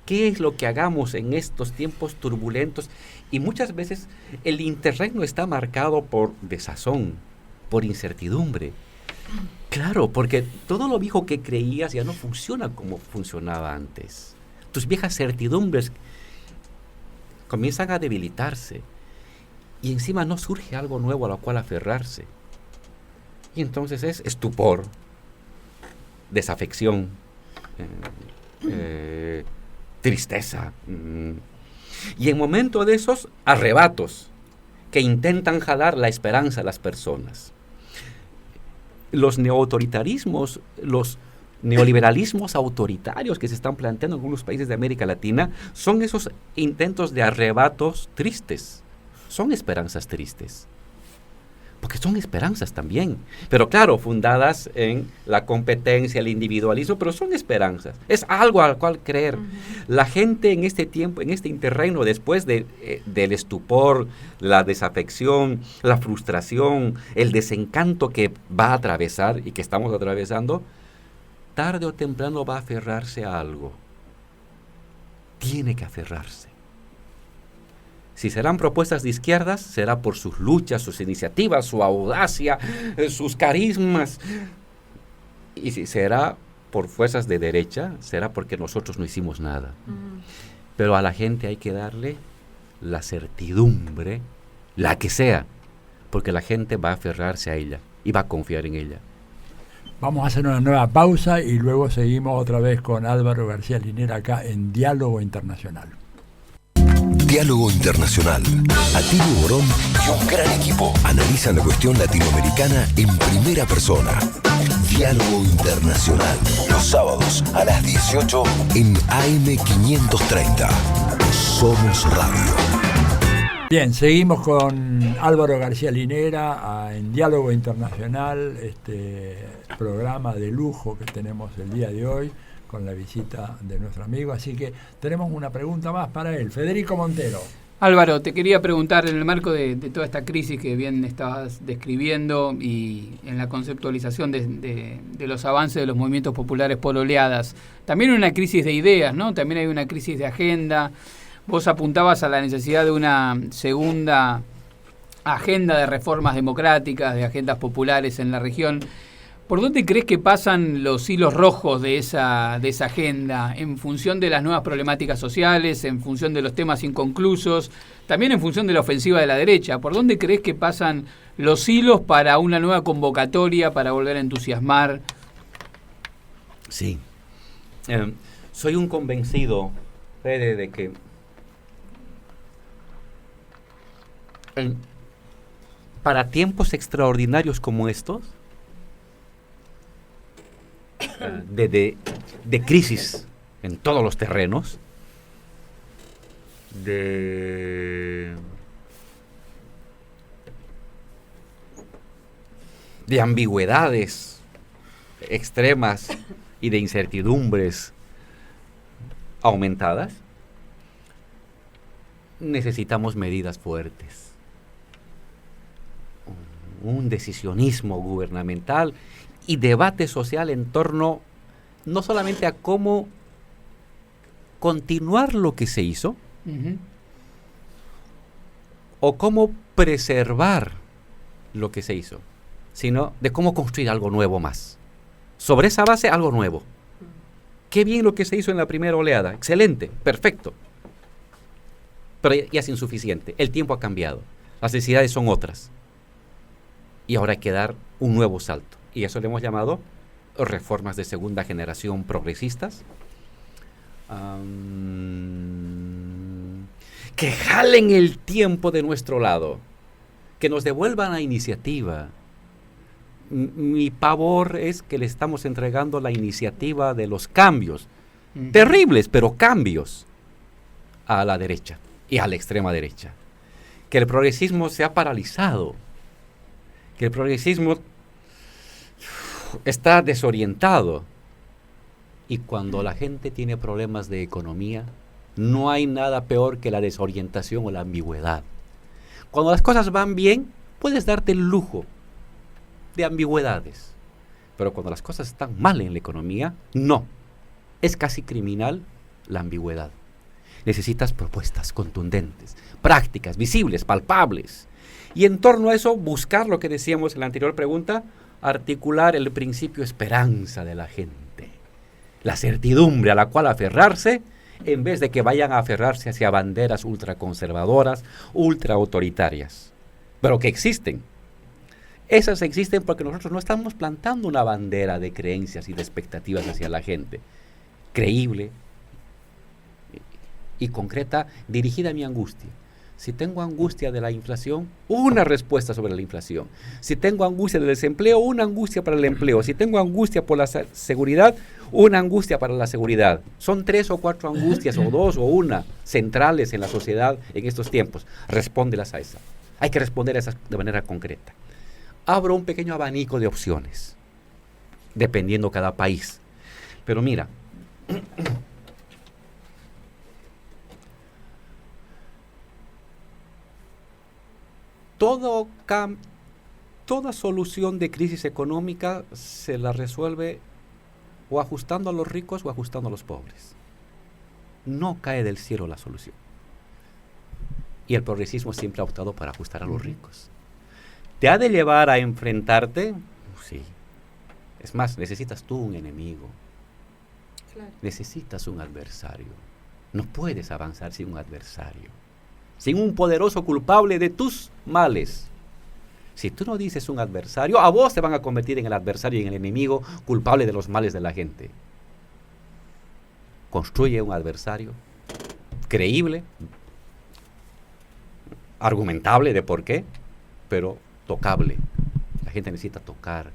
qué es lo que hagamos en estos tiempos turbulentos. Y muchas veces el interregno está marcado por desazón, por incertidumbre. Claro, porque todo lo viejo que creías ya no funciona como funcionaba antes. Tus viejas certidumbres comienzan a debilitarse y encima no surge algo nuevo a lo cual aferrarse. Y entonces es estupor, desafección, tristeza. Y en momentos de esos arrebatos que intentan jalar la esperanza a las personas. Los neoautoritarismos, los neoliberalismos autoritarios que se están planteando en algunos países de América Latina son esos intentos de arrebatos tristes, son esperanzas tristes, porque son esperanzas también, pero claro, fundadas en la competencia, el individualismo, pero son esperanzas, es algo al cual creer. La gente en este tiempo, en este interregno, después del estupor, la desafección, la frustración, el desencanto que va a atravesar y que estamos atravesando, tarde o temprano va a aferrarse a algo. Tiene que aferrarse. Si serán propuestas de izquierdas, será por sus luchas, sus iniciativas, su audacia, sus carismas. Y si será por fuerzas de derecha, será porque nosotros no hicimos nada. Pero a la gente hay que darle la certidumbre, la que sea, porque la gente va a aferrarse a ella y va a confiar en ella. Vamos a hacer una nueva pausa y luego seguimos otra vez con Álvaro García Linera acá en Diálogo Internacional. Diálogo Internacional. Atilio Borón y un gran equipo analizan la cuestión latinoamericana en primera persona. Diálogo Internacional. Los sábados a las 18 en AM530. Somos Radio. Bien, seguimos con Álvaro García Linera en Diálogo Internacional, este programa de lujo que tenemos el día de hoy con la visita de nuestro amigo. Así que tenemos una pregunta más para él. Federico Montero. Álvaro, te quería preguntar, en el marco de toda esta crisis que bien estabas describiendo y en la conceptualización de los avances de los movimientos populares por oleadas, también hay una crisis de ideas, ¿no? También hay una crisis de agenda. Vos apuntabas a la necesidad de una segunda agenda de reformas democráticas, de agendas populares en la región. ¿Por dónde crees que pasan los hilos rojos de esa agenda? ¿En función de las nuevas problemáticas sociales, en función de los temas inconclusos, también en función de la ofensiva de la derecha? ¿Por dónde crees que pasan los hilos para una nueva convocatoria, para volver a entusiasmar? Sí. Soy un convencido, Fede, de que para tiempos extraordinarios como estos, de crisis en todos los terrenos, de ambigüedades extremas y de incertidumbres aumentadas, necesitamos medidas fuertes, un decisionismo gubernamental y debate social en torno no solamente a cómo continuar lo que se hizo, Ujú. o cómo preservar lo que se hizo, sino de cómo construir algo nuevo más. Sobre esa base, algo nuevo. Qué bien lo que se hizo en la primera oleada, excelente, perfecto. Pero ya es insuficiente, el tiempo ha cambiado, las necesidades son otras. Y ahora hay que dar un nuevo salto. Y eso le hemos llamado reformas de segunda generación progresistas. Que jalen el tiempo de nuestro lado, que nos devuelvan la iniciativa. Mi pavor es que le estamos entregando la iniciativa de los cambios, terribles, pero cambios, a la derecha y a la extrema derecha. Que el progresismo se ha paralizado, que el progresismo está desorientado. Y cuando la gente tiene problemas de economía, no hay nada peor que la desorientación o la ambigüedad. Cuando las cosas van bien, puedes darte el lujo de ambigüedades. Pero cuando las cosas están mal en la economía, no. Es casi criminal la ambigüedad. Necesitas propuestas contundentes, prácticas, visibles, palpables. Y en torno a eso, buscar lo que decíamos en la anterior pregunta, articular el principio esperanza de la gente. La certidumbre a la cual aferrarse, en vez de que vayan a aferrarse hacia banderas ultraconservadoras, ultraautoritarias, pero que existen. Esas existen porque nosotros no estamos plantando una bandera de creencias y de expectativas hacia la gente, creíble y concreta, dirigida a mi angustia. Si tengo angustia de la inflación, una respuesta sobre la inflación. Si tengo angustia del desempleo, una angustia para el empleo. Si tengo angustia por la seguridad, una angustia para la seguridad. Son 3 o 4 angustias, o 2 o 1, centrales en la sociedad en estos tiempos. Respóndelas a esa. Hay que responder a esas de manera concreta. Abro un pequeño abanico de opciones, dependiendo cada país. Pero mira, toda solución de crisis económica se la resuelve o ajustando a los ricos o ajustando a los pobres. No cae del cielo la solución. Y el progresismo siempre ha optado para ajustar a los ricos. ¿Te ha de llevar a enfrentarte? Sí. Es más, necesitas tú un enemigo. Claro. Necesitas un adversario. No puedes avanzar sin un adversario, sin un poderoso culpable de tus males. Si tú no dices un adversario, a vos te van a convertir en el adversario y en el enemigo culpable de los males de la gente. Construye un adversario creíble, argumentable de por qué, pero tocable. La gente necesita tocar.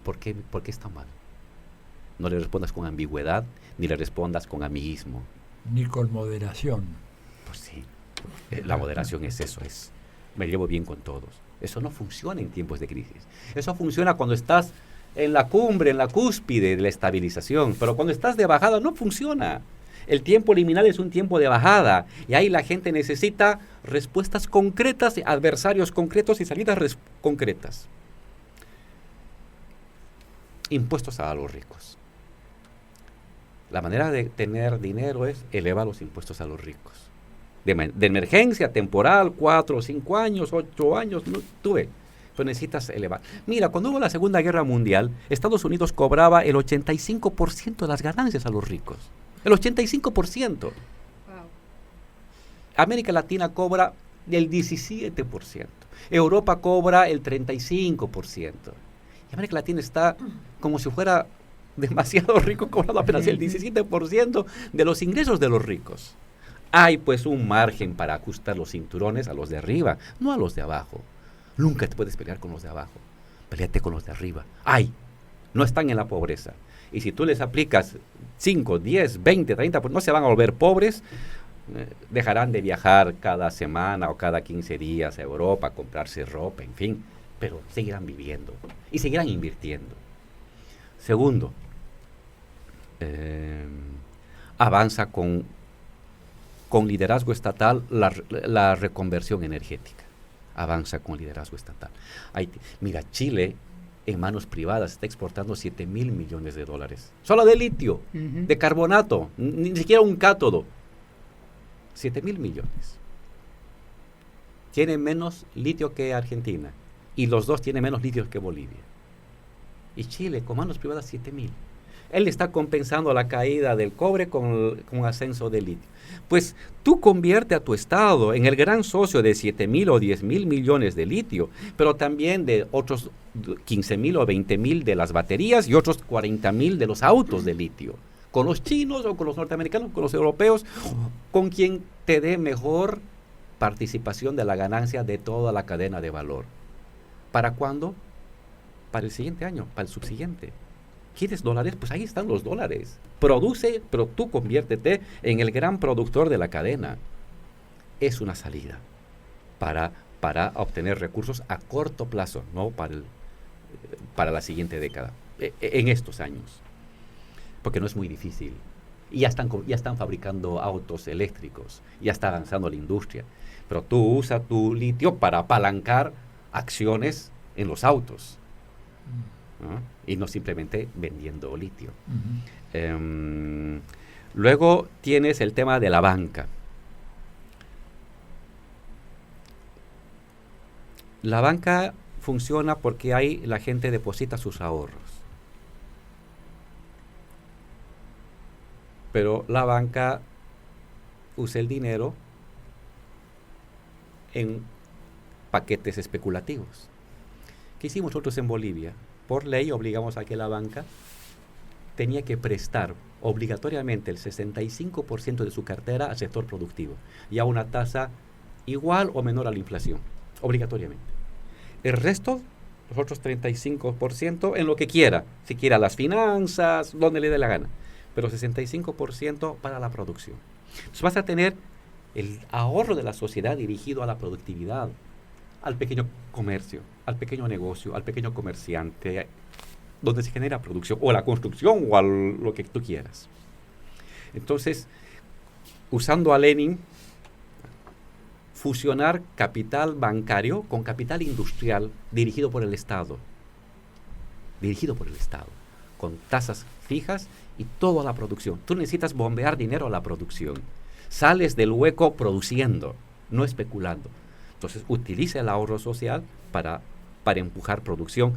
¿Por qué está mal? No le respondas con ambigüedad, ni le respondas con amiguismo. Ni con moderación. Pues sí. La moderación es eso, me llevo bien con todos. Eso no funciona en tiempos de crisis. Eso funciona cuando estás en la cumbre, en la cúspide de la estabilización, pero cuando estás de bajada no funciona. El tiempo liminal es un tiempo de bajada y ahí la gente necesita respuestas concretas, adversarios concretos y salidas concretas. Impuestos a los ricos. La manera de tener dinero es elevar los impuestos a los ricos. De emergencia, temporal, 4 o 5 años, 8 años, no, tuve. Pero necesitas elevar. Mira, cuando hubo la Segunda Guerra Mundial, Estados Unidos cobraba el 85% de las ganancias a los ricos. El 85%. Wow. América Latina cobra el 17%. Europa cobra el 35%. Y América Latina está como si fuera demasiado rico, cobrando apenas el 17% de los ingresos de los ricos. Hay pues un margen para ajustar los cinturones a los de arriba, no a los de abajo. Nunca te puedes pelear con los de abajo. Peleate con los de arriba. No están en la pobreza. Y si tú les aplicas 5, 10, 20, 30, pues no se van a volver pobres. Dejarán de viajar cada semana o cada 15 días a Europa a comprarse ropa, en fin. Pero seguirán viviendo y seguirán invirtiendo. Segundo, avanza con con liderazgo estatal la reconversión energética. Avanza con liderazgo estatal. Mira, Chile en manos privadas está exportando 7.000 millones de dólares. Solo de litio, de carbonato, ni siquiera un cátodo. 7.000 millones. Tiene menos litio que Argentina. Y los dos tienen menos litio que Bolivia. Y Chile, con manos privadas, 7.000. Él está compensando la caída del cobre con ascenso del litio. Pues tú convierte a tu Estado en el gran socio de 7.000 o 10.000 millones de litio, pero también de otros 15.000 o 20.000 de las baterías y otros 40.000 de los autos de litio. Con los chinos o con los norteamericanos, con los europeos, con quien te dé mejor participación de la ganancia de toda la cadena de valor. ¿Para cuándo? Para el siguiente año, para el subsiguiente. ¿Quieres dólares? Pues ahí están los dólares. Produce, pero tú conviértete en el gran productor de la cadena. Es una salida para obtener recursos a corto plazo, no para la siguiente década, en estos años. Porque no es muy difícil. Y ya están fabricando autos eléctricos, ya está avanzando la industria. Pero tú usas tu litio para apalancar acciones en los autos, ¿no? Y no simplemente vendiendo litio. Luego tienes el tema de la banca. La banca funciona porque la gente deposita sus ahorros. Pero la banca usa el dinero en paquetes especulativos. ¿Qué hicimos nosotros en Bolivia? Por ley obligamos a que la banca tenía que prestar obligatoriamente el 65% de su cartera al sector productivo y a una tasa igual o menor a la inflación, obligatoriamente. El resto, los otros 35%, en lo que quiera, si quiera las finanzas, donde le dé la gana, pero 65% para la producción. Entonces vas a tener el ahorro de la sociedad dirigido a la productividad, al pequeño comercio, al pequeño negocio, al pequeño comerciante, donde se genera producción, o a la construcción, o a lo que tú quieras. Entonces, usando a Lenin, fusionar capital bancario con capital industrial dirigido por el Estado, con tasas fijas y toda la producción. Tú necesitas bombear dinero a la producción. Sales del hueco produciendo, no especulando. Entonces, utiliza el ahorro social para empujar producción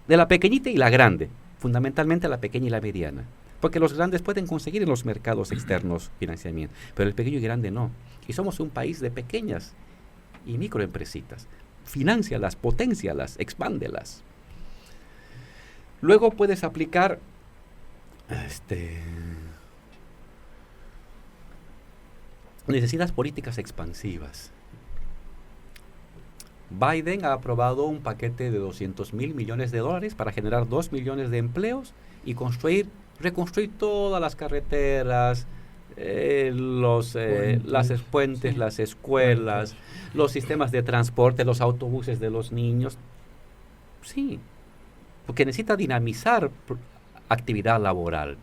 de la pequeñita y la grande, fundamentalmente la pequeña y la mediana, porque los grandes pueden conseguir en los mercados externos financiamiento, pero el pequeño y grande no. Y somos un país de pequeñas y microempresitas. Fináncialas, poténcialas, expándelas. Luego puedes aplicar necesitas políticas expansivas. Biden ha aprobado un paquete de $200.000 millones para generar 2 millones de empleos y reconstruir todas las carreteras, las puentes, las escuelas, los sistemas de transporte, los autobuses de los niños. Sí, porque necesita dinamizar actividad laboral.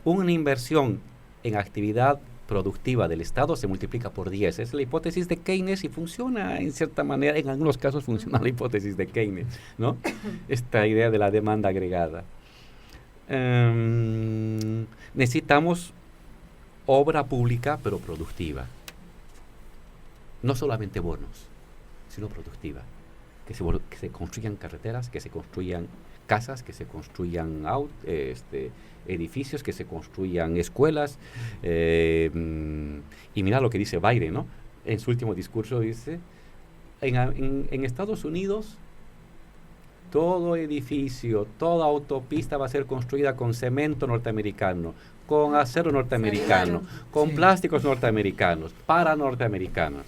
Una inversión en actividad productiva del Estado se multiplica por 10. Es la hipótesis de Keynes y funciona en cierta manera, en algunos casos funciona la hipótesis de Keynes, ¿no? Esta idea de la demanda agregada. Necesitamos obra pública, pero productiva. No solamente bonos, sino productiva. Que se construyan carreteras, que se construyan casas, que se construyan edificios, que se construyan escuelas. Y mira lo que dice Biden, ¿no? En su último discurso dice, en Estados Unidos, todo edificio, toda autopista va a ser construida con cemento norteamericano, con acero norteamericano, con plásticos norteamericanos, para norteamericanos.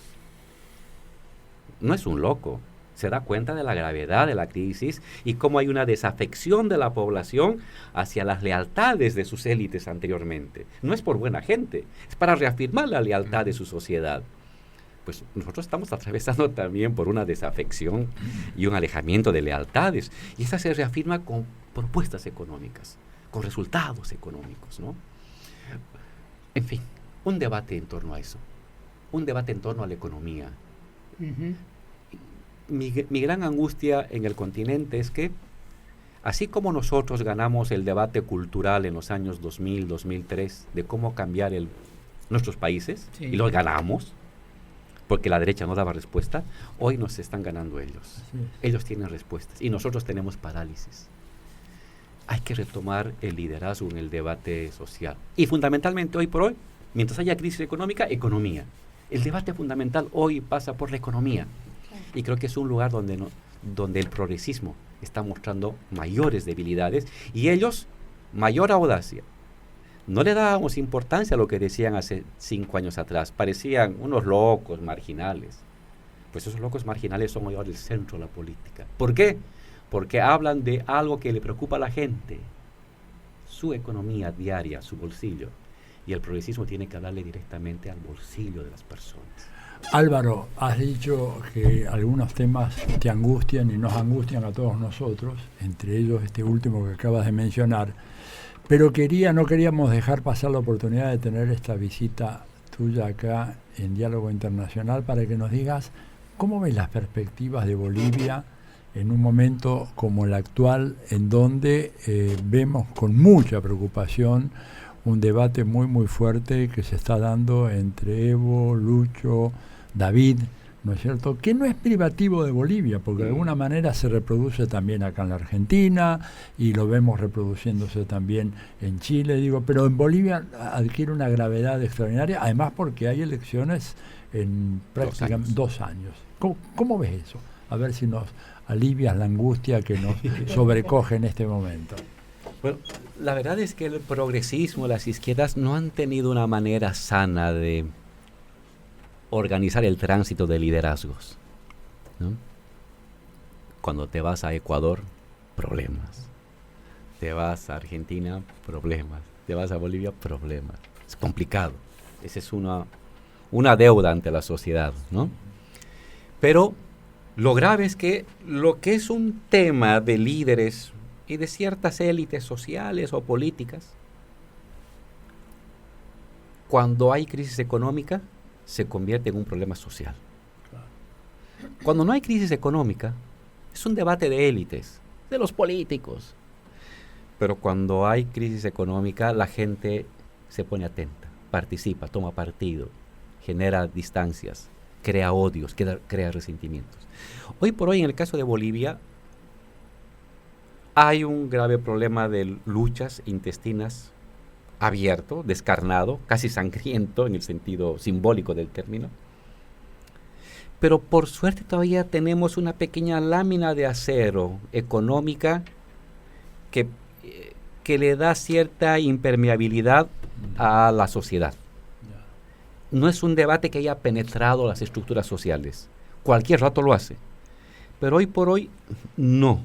No es un loco. Se da cuenta de la gravedad de la crisis y cómo hay una desafección de la población hacia las lealtades de sus élites anteriormente. No es por buena gente, es para reafirmar la lealtad de su sociedad. Pues nosotros estamos atravesando también por una desafección y un alejamiento de lealtades. Y esa se reafirma con propuestas económicas, con resultados económicos, ¿no? En fin, un debate en torno a eso, un debate en torno a la economía. Ujú. Mi gran angustia en el continente es que, así como nosotros ganamos el debate cultural en los años 2000, 2003, de cómo cambiar nuestros países, Sí. y lo ganamos, porque la derecha no daba respuesta, hoy nos están ganando ellos. Así es. Ellos tienen respuestas y nosotros tenemos parálisis. Hay que retomar el liderazgo en el debate social. Y fundamentalmente hoy por hoy, mientras haya crisis económica, economía. El debate fundamental hoy pasa por la economía. Y creo que es un lugar donde el progresismo está mostrando mayores debilidades y ellos mayor audacia. No le dábamos importancia a lo que decían hace 5 años atrás. Parecían unos locos marginales. Pues esos locos marginales son ahora el centro de la política. ¿Por qué? Porque hablan de algo que le preocupa a la gente. Su economía diaria, su bolsillo. Y el progresismo tiene que hablarle directamente al bolsillo de las personas. Álvaro, has dicho que algunos temas te angustian y nos angustian a todos nosotros, entre ellos este último que acabas de mencionar, pero no queríamos dejar pasar la oportunidad de tener esta visita tuya acá en Diálogo Internacional para que nos digas cómo ves las perspectivas de Bolivia en un momento como el actual, en donde vemos con mucha preocupación un debate muy muy fuerte que se está dando entre Evo, Lucho, David, ¿no es cierto? Que no es privativo de Bolivia, porque de alguna manera se reproduce también acá en la Argentina y lo vemos reproduciéndose también en Chile, digo, pero en Bolivia adquiere una gravedad extraordinaria, además porque hay elecciones en prácticamente 2 años. ¿Cómo ves eso? A ver si nos alivias la angustia que nos sobrecoge en este momento. Bueno, la verdad es que el progresismo, las izquierdas no han tenido una manera sana de organizar el tránsito de liderazgos, ¿no? Cuando te vas a Ecuador, problemas. Te vas a Argentina, problemas. Te vas a Bolivia, problemas. Es complicado. Esa es una deuda ante la sociedad, ¿no? Pero lo grave es que lo que es un tema de líderes y de ciertas élites sociales o políticas, cuando hay crisis económica, se convierte en un problema social. Cuando no hay crisis económica, es un debate de élites, de los políticos. Pero cuando hay crisis económica, la gente se pone atenta, participa, toma partido, genera distancias, crea odios, crea resentimientos. Hoy por hoy, en el caso de Bolivia, hay un grave problema de luchas intestinas abierto, descarnado, casi sangriento en el sentido simbólico del término. Pero por suerte todavía tenemos una pequeña lámina de acero económica que le da cierta impermeabilidad a la sociedad. No es un debate que haya penetrado las estructuras sociales. Cualquier rato lo hace. Pero hoy por hoy, no.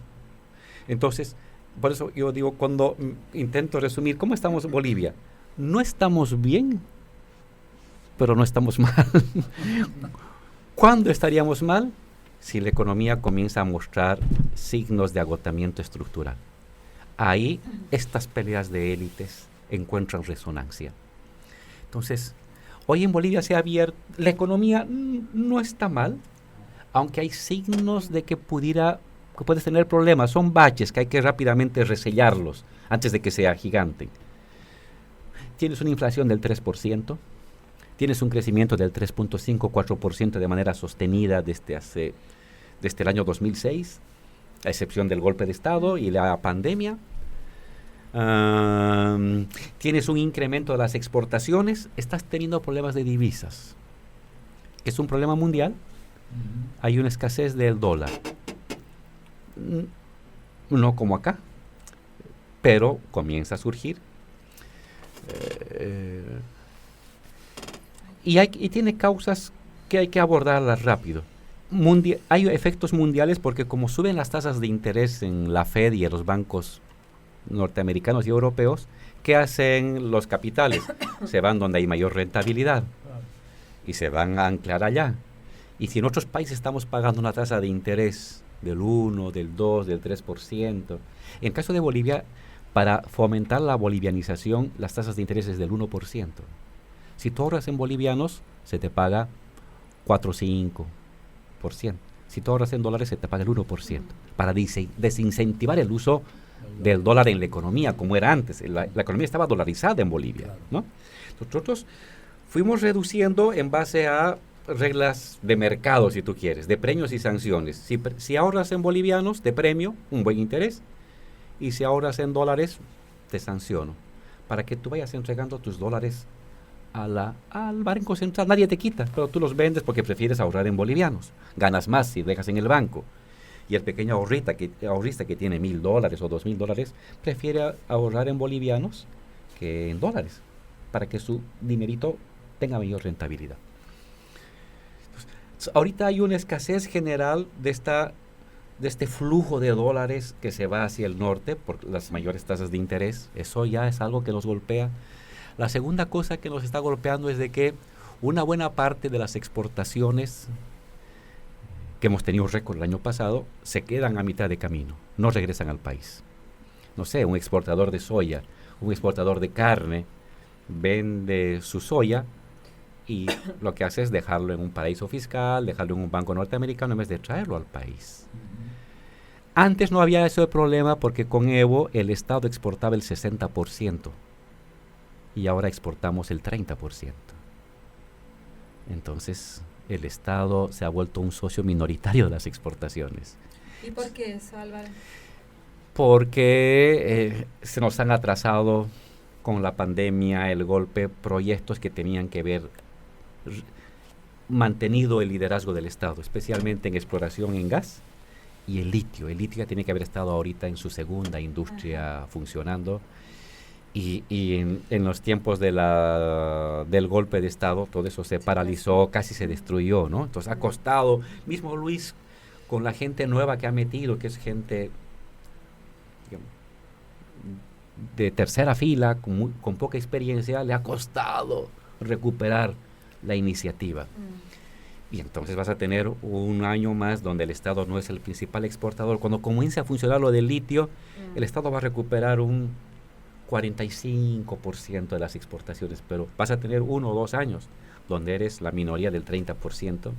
Entonces, por eso yo digo, cuando intento resumir, ¿cómo estamos en Bolivia? No estamos bien, pero no estamos mal. ¿Cuándo estaríamos mal? Si la economía comienza a mostrar signos de agotamiento estructural. Ahí estas peleas de élites encuentran resonancia. Entonces, hoy en Bolivia se ha abierto, la economía no está mal, aunque hay signos de que puedes tener problemas, son baches que hay que rápidamente resellarlos antes de que sea gigante. Tienes una inflación del 3%, tienes un crecimiento del 3.5-4% de manera sostenida desde el año 2006, a excepción del golpe de Estado y la pandemia. Tienes un incremento de las exportaciones, estás teniendo problemas de divisas, que es un problema mundial. Hay una escasez del dólar. No como acá, pero comienza a surgir. Y tiene causas que hay que abordarlas rápido. Hay efectos mundiales porque como suben las tasas de interés en la Fed y en los bancos norteamericanos y europeos, ¿qué hacen los capitales? Se van donde hay mayor rentabilidad y se van a anclar allá. Y si en otros países estamos pagando una tasa de interés del 1, del 2, del 3%, en el caso de Bolivia, para fomentar la bolivianización, las tasas de interés es del 1%. Si tú ahorras en bolivianos, se te paga 4 o 5%. Si tú ahorras en dólares, se te paga el 1%. Para desincentivar el uso del dólar en la economía, como era antes. La economía estaba dolarizada en Bolivia, ¿no? Nosotros fuimos reduciendo en base a reglas de mercado, si tú quieres, de premios y sanciones. Si ahorras en bolivianos, te premio un buen interés, y si ahorras en dólares, te sanciono, para que tú vayas entregando tus dólares al Banco Central. Nadie te quita, pero tú los vendes porque prefieres ahorrar en bolivianos. Ganas más si dejas en el banco. Y el pequeño ahorrista que tiene $1,000 o $2,000 prefiere ahorrar en bolivianos que en dólares, para que su dinerito tenga mayor rentabilidad. Entonces, ahorita hay una escasez general de este flujo de dólares que se va hacia el norte por las mayores tasas de interés. Eso ya es algo que nos golpea. La segunda cosa que nos está golpeando es de que una buena parte de las exportaciones que hemos tenido récord el año pasado se quedan a mitad de camino, no regresan al país. No sé, un exportador de soya, un exportador de carne, vende su soya y lo que hace es dejarlo en un paraíso fiscal, dejarlo en un banco norteamericano en vez de traerlo al país. Antes no había ese problema porque con Evo el Estado exportaba el 60% y ahora exportamos el 30%. Entonces el Estado se ha vuelto un socio minoritario de las exportaciones. ¿Y por qué eso, Álvaro? Porque se nos han atrasado con la pandemia, el golpe, proyectos que tenían que ver mantenido el liderazgo del Estado, especialmente en exploración en gas y el litio. El litio ya tiene que haber estado ahorita en su segunda industria funcionando. Y en los tiempos del golpe de Estado, todo eso se paralizó, casi se destruyó, ¿no? Entonces ha costado, mismo Luis, con la gente nueva que ha metido, que es gente, digamos, de tercera fila, con poca experiencia, le ha costado recuperar la iniciativa. Y entonces vas a tener un año más donde el Estado no es el principal exportador. Cuando comience a funcionar lo del litio, el Estado va a recuperar un 45% de las exportaciones, pero vas a tener 1 o 2 años donde eres la minoría del 30%.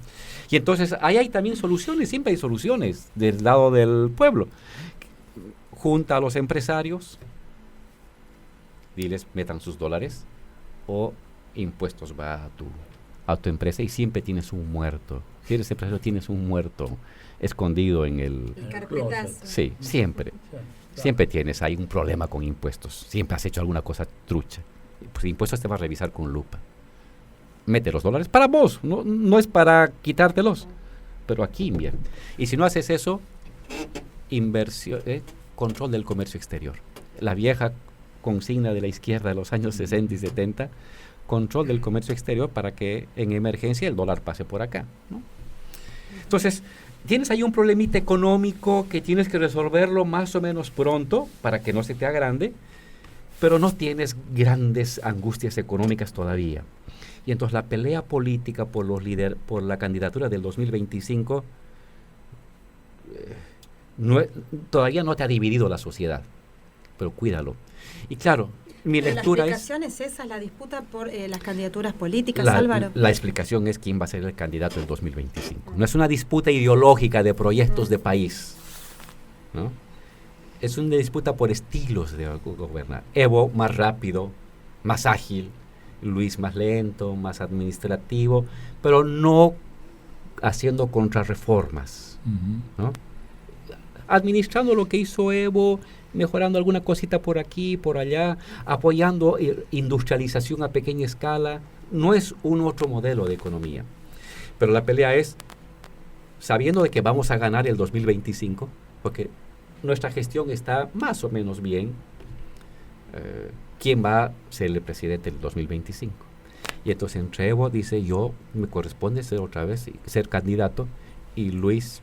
Y entonces ahí hay también soluciones, siempre hay soluciones del lado del pueblo. Junta a los empresarios, diles metan sus dólares o impuestos va a tu empresa y siempre tienes un muerto. Si eres empresario tienes un muerto escondido en el carpetazo. Sí, siempre. Siempre tienes ahí un problema con impuestos. Siempre has hecho alguna cosa trucha. Pues impuestos te va a revisar con lupa. Mete los dólares para vos, no es para quitártelos. Pero aquí invierte. Y si no haces eso, inversión, control del comercio exterior. La vieja consigna de la izquierda de los años 60 y 70, control del comercio exterior para que en emergencia el dólar pase por acá, ¿no? Entonces, tienes ahí un problemita económico que tienes que resolverlo más o menos pronto para que no se te agrande, pero no tienes grandes angustias económicas todavía. Y entonces la pelea política por la candidatura del 2025 todavía no te ha dividido la sociedad, pero cuídalo. Y claro, mi lectura es... ¿La explicación es esa, la disputa por las candidaturas políticas, Álvaro? La explicación es quién va a ser el candidato del 2025. No es una disputa ideológica de proyectos de país, ¿no? Es una disputa por estilos de gobernar. Evo más rápido, más ágil, Luis más lento, más administrativo, pero no haciendo contrarreformas, ¿no? Administrando lo que hizo Evo, mejorando alguna cosita por aquí, por allá, apoyando industrialización a pequeña escala. No es un otro modelo de economía. Pero la pelea es, sabiendo de que vamos a ganar el 2025, porque nuestra gestión está más o menos bien, ¿quién va a ser el presidente del 2025? Y entonces entre Evo dice, yo me corresponde ser otra vez, ser candidato, y Luis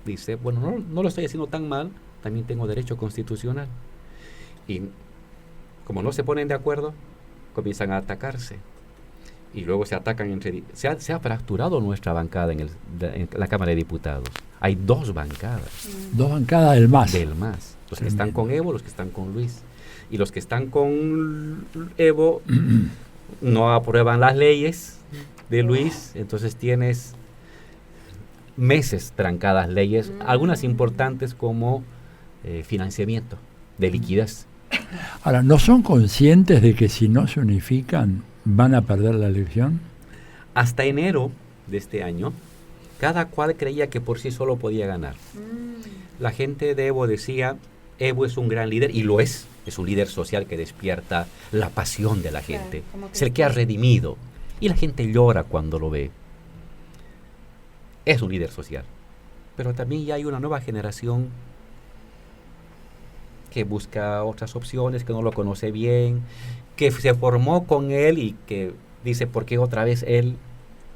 dice, bueno, no lo estoy haciendo tan mal, también tengo derecho constitucional. Y como no se ponen de acuerdo, comienzan a atacarse. Y luego se atacan entre... Se ha fracturado nuestra bancada en la Cámara de Diputados. Hay 2 bancadas. 2 bancadas del MAS. Del MAS. Los que están con Evo, los que están con Luis. Y los que están con Evo no aprueban las leyes de Luis, entonces tienes meses trancadas leyes, algunas importantes como financiamiento de liquidez. Ahora, ¿no son conscientes de que si no se unifican van a perder la elección? Hasta enero de este año, cada cual creía que por sí solo podía ganar. La gente de Evo decía, Evo es un gran líder, y lo es un líder social que despierta la pasión de la gente, es el que ha redimido, y la gente llora cuando lo ve. Es un líder social, pero también ya hay una nueva generación que busca otras opciones, que no lo conoce bien, que se formó con él y que dice, ¿por qué otra vez él?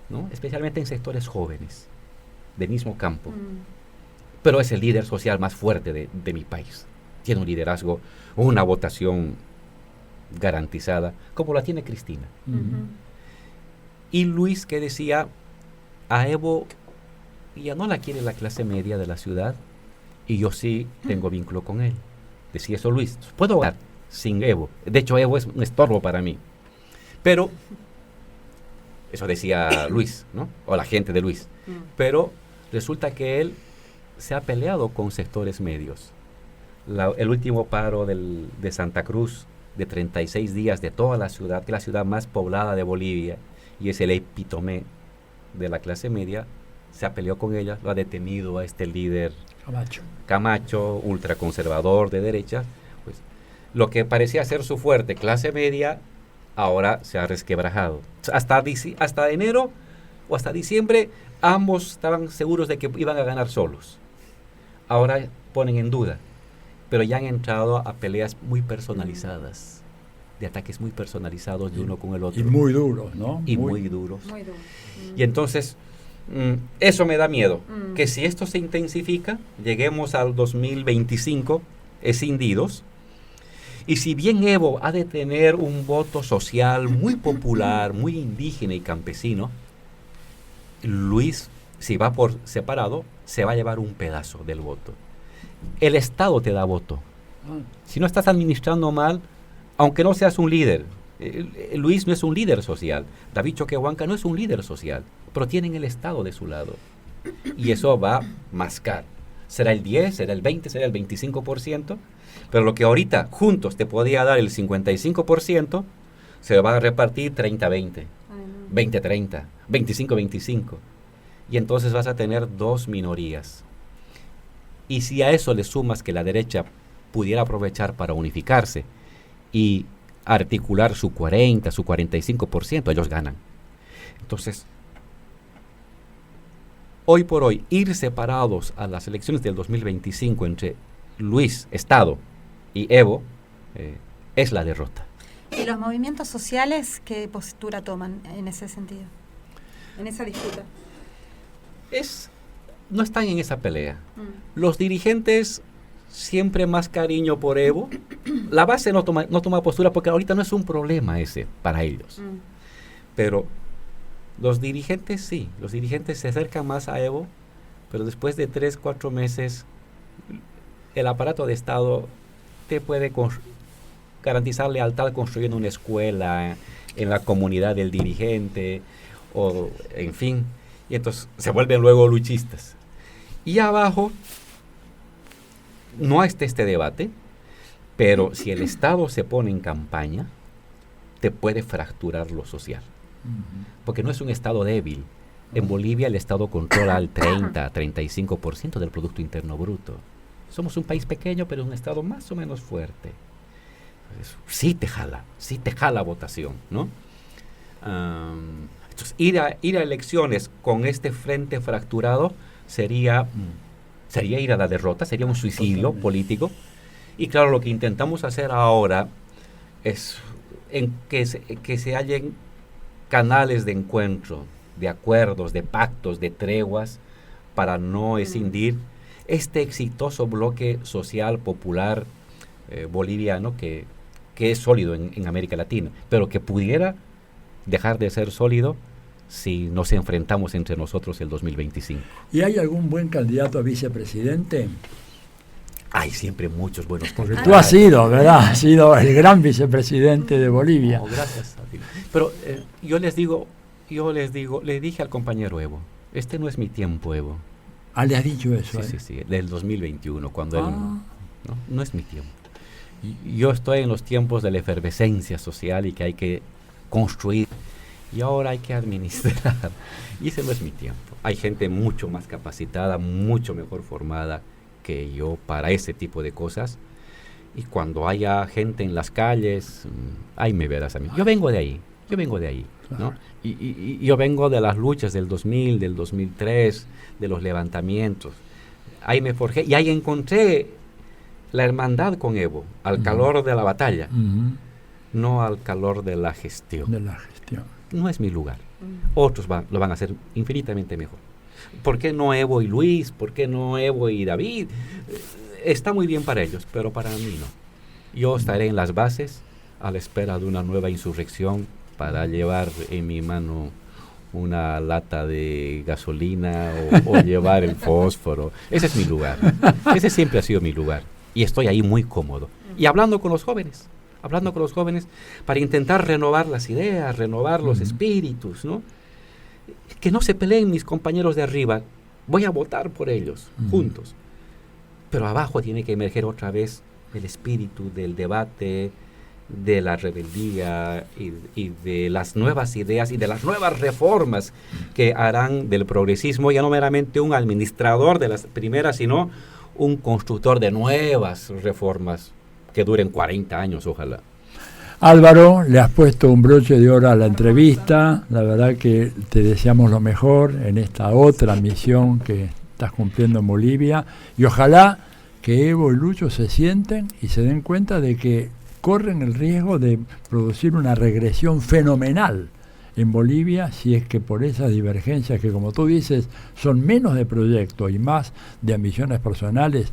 ¿No? Especialmente en sectores jóvenes, del mismo campo. Pero es el líder social más fuerte de mi país. Tiene un liderazgo, una votación garantizada, como la tiene Cristina. Y Luis, que decía, a Evo ya no la quiere la clase media de la ciudad, y yo sí tengo vínculo con él. Decía eso Luis, puedo ganar sin Evo. De hecho, Evo es un estorbo para mí. Pero, eso decía Luis, ¿no? O la gente de Luis. Pero resulta que él se ha peleado con sectores medios. El último paro de Santa Cruz, de 36 días de toda la ciudad, que es la ciudad más poblada de Bolivia, y es el epítome de la clase media, se ha peleado con ella, lo ha detenido a este líder Camacho, ultraconservador de derecha. Pues, lo que parecía ser su fuerte, clase media, ahora se ha resquebrajado. Hasta enero o hasta diciembre, ambos estaban seguros de que iban a ganar solos. Ahora ponen en duda, pero ya han entrado a peleas muy personalizadas, de ataques muy personalizados de uno con el otro. Y muy duros, ¿no? Y muy duros. Y entonces, eso me da miedo, que si esto se intensifica, lleguemos al 2025 escindidos, y si bien Evo ha de tener un voto social muy popular, muy indígena y campesino, Luis, si va por separado, se va a llevar un pedazo del voto. El Estado te da voto. Si no estás administrando mal, aunque no seas un líder, Luis no es un líder social, David Choquehuanca no es un líder social, pero tienen el Estado de su lado. Y eso va a mascar. Será el 10, será el 20, será el 25%, pero lo que ahorita juntos te podía dar el 55%, se va a repartir 30-20, 20-30, 25-25. Y entonces vas a tener dos minorías. Y si a eso le sumas que la derecha pudiera aprovechar para unificarse y articular su 40, su 45%, ellos ganan. Entonces, hoy por hoy, ir separados a las elecciones del 2025 entre Luis, Estado, y Evo, es la derrota. ¿Y los movimientos sociales qué postura toman en ese sentido? En esa disputa. No están en esa pelea. Los dirigentes siempre más cariño por Evo. La base no toma postura porque ahorita no es un problema ese para ellos. Pero los dirigentes sí, los dirigentes se acercan más a Evo, pero después de 3-4 meses el aparato de Estado te puede garantizar lealtad construyendo una escuela en la comunidad del dirigente, o en fin, y entonces se vuelven luego luchistas. Y abajo no está este debate, pero si el Estado se pone en campaña, te puede fracturar lo social. Porque no es un Estado débil. En Bolivia el Estado controla el 30-35% del Producto Interno Bruto. Somos un país pequeño, pero un Estado más o menos fuerte. Sí te jala votación, ¿no? Entonces, ir a elecciones con este frente fracturado sería ir a la derrota, sería un suicidio político. Y claro, lo que intentamos hacer ahora es que se hallen canales de encuentro, de acuerdos, de pactos, de treguas, para no escindir este exitoso bloque social popular boliviano que es sólido en América Latina, pero que pudiera dejar de ser sólido si nos enfrentamos entre nosotros el 2025. ¿Y hay algún buen candidato a vicepresidente? Hay siempre muchos buenos Porque candidatos. tú has sido, ¿verdad? Has sido el gran vicepresidente de Bolivia. No, gracias. Pero yo les digo, le dije al compañero Evo, este no es mi tiempo, Evo. Ah, le has dicho eso. Sí, del 2021, cuando él no es mi tiempo. Yo estoy en los tiempos de la efervescencia social y que hay que construir y ahora hay que administrar. Y ese no es mi tiempo. Hay gente mucho más capacitada, mucho mejor formada que yo para ese tipo de cosas. Y cuando haya gente en las calles, ahí me verás a mí. Yo vengo de ahí, ¿no? Y yo vengo de las luchas del 2000, del 2003, de los levantamientos. Ahí me forjé y ahí encontré la hermandad con Evo, al calor de la batalla, no al calor de la gestión. No es mi lugar. Otros lo van a hacer infinitamente mejor. ¿Por qué no Evo y Luis? ¿Por qué no Evo y David? Está muy bien para ellos, pero para mí no. Yo estaré en las bases a la espera de una nueva insurrección para llevar en mi mano una lata de gasolina o llevar el fósforo. Ese es mi lugar. Ese siempre ha sido mi lugar. Y estoy ahí muy cómodo. Y hablando con los jóvenes para intentar renovar las ideas, renovar los espíritus, ¿no? Que no se peleen mis compañeros de arriba. Voy a votar por ellos, juntos. Pero abajo tiene que emerger otra vez el espíritu del debate, de la rebeldía y de las nuevas ideas y de las nuevas reformas que harán del progresismo ya no meramente un administrador de las primeras, sino un constructor de nuevas reformas que duren 40 años, ojalá. Álvaro, le has puesto un broche de oro a la entrevista. La verdad que te deseamos lo mejor en esta otra misión que estás cumpliendo en Bolivia. Y ojalá que Evo y Lucho se sienten y se den cuenta de que corren el riesgo de producir una regresión fenomenal en Bolivia si es que por esas divergencias que, como tú dices, son menos de proyecto y más de ambiciones personales,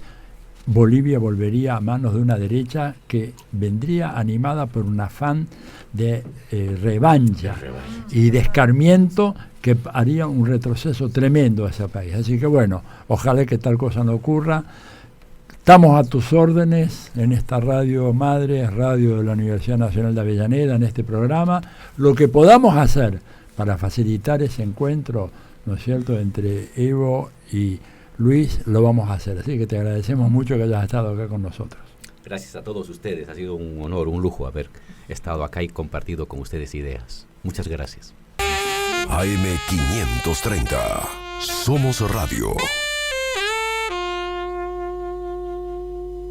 Bolivia volvería a manos de una derecha que vendría animada por un afán de revancha y de escarmiento que haría un retroceso tremendo a ese país. Así que bueno, ojalá que tal cosa no ocurra. Estamos a tus órdenes en esta radio madre, radio de la Universidad Nacional de Avellaneda, en este programa. Lo que podamos hacer para facilitar ese encuentro, ¿no es cierto?, entre Evo y Luis, lo vamos a hacer. Así que te agradecemos mucho que hayas estado acá con nosotros. Gracias a todos ustedes. Ha sido un honor, un lujo haber estado acá y compartido con ustedes ideas. Muchas gracias. AM530. Somos Radio.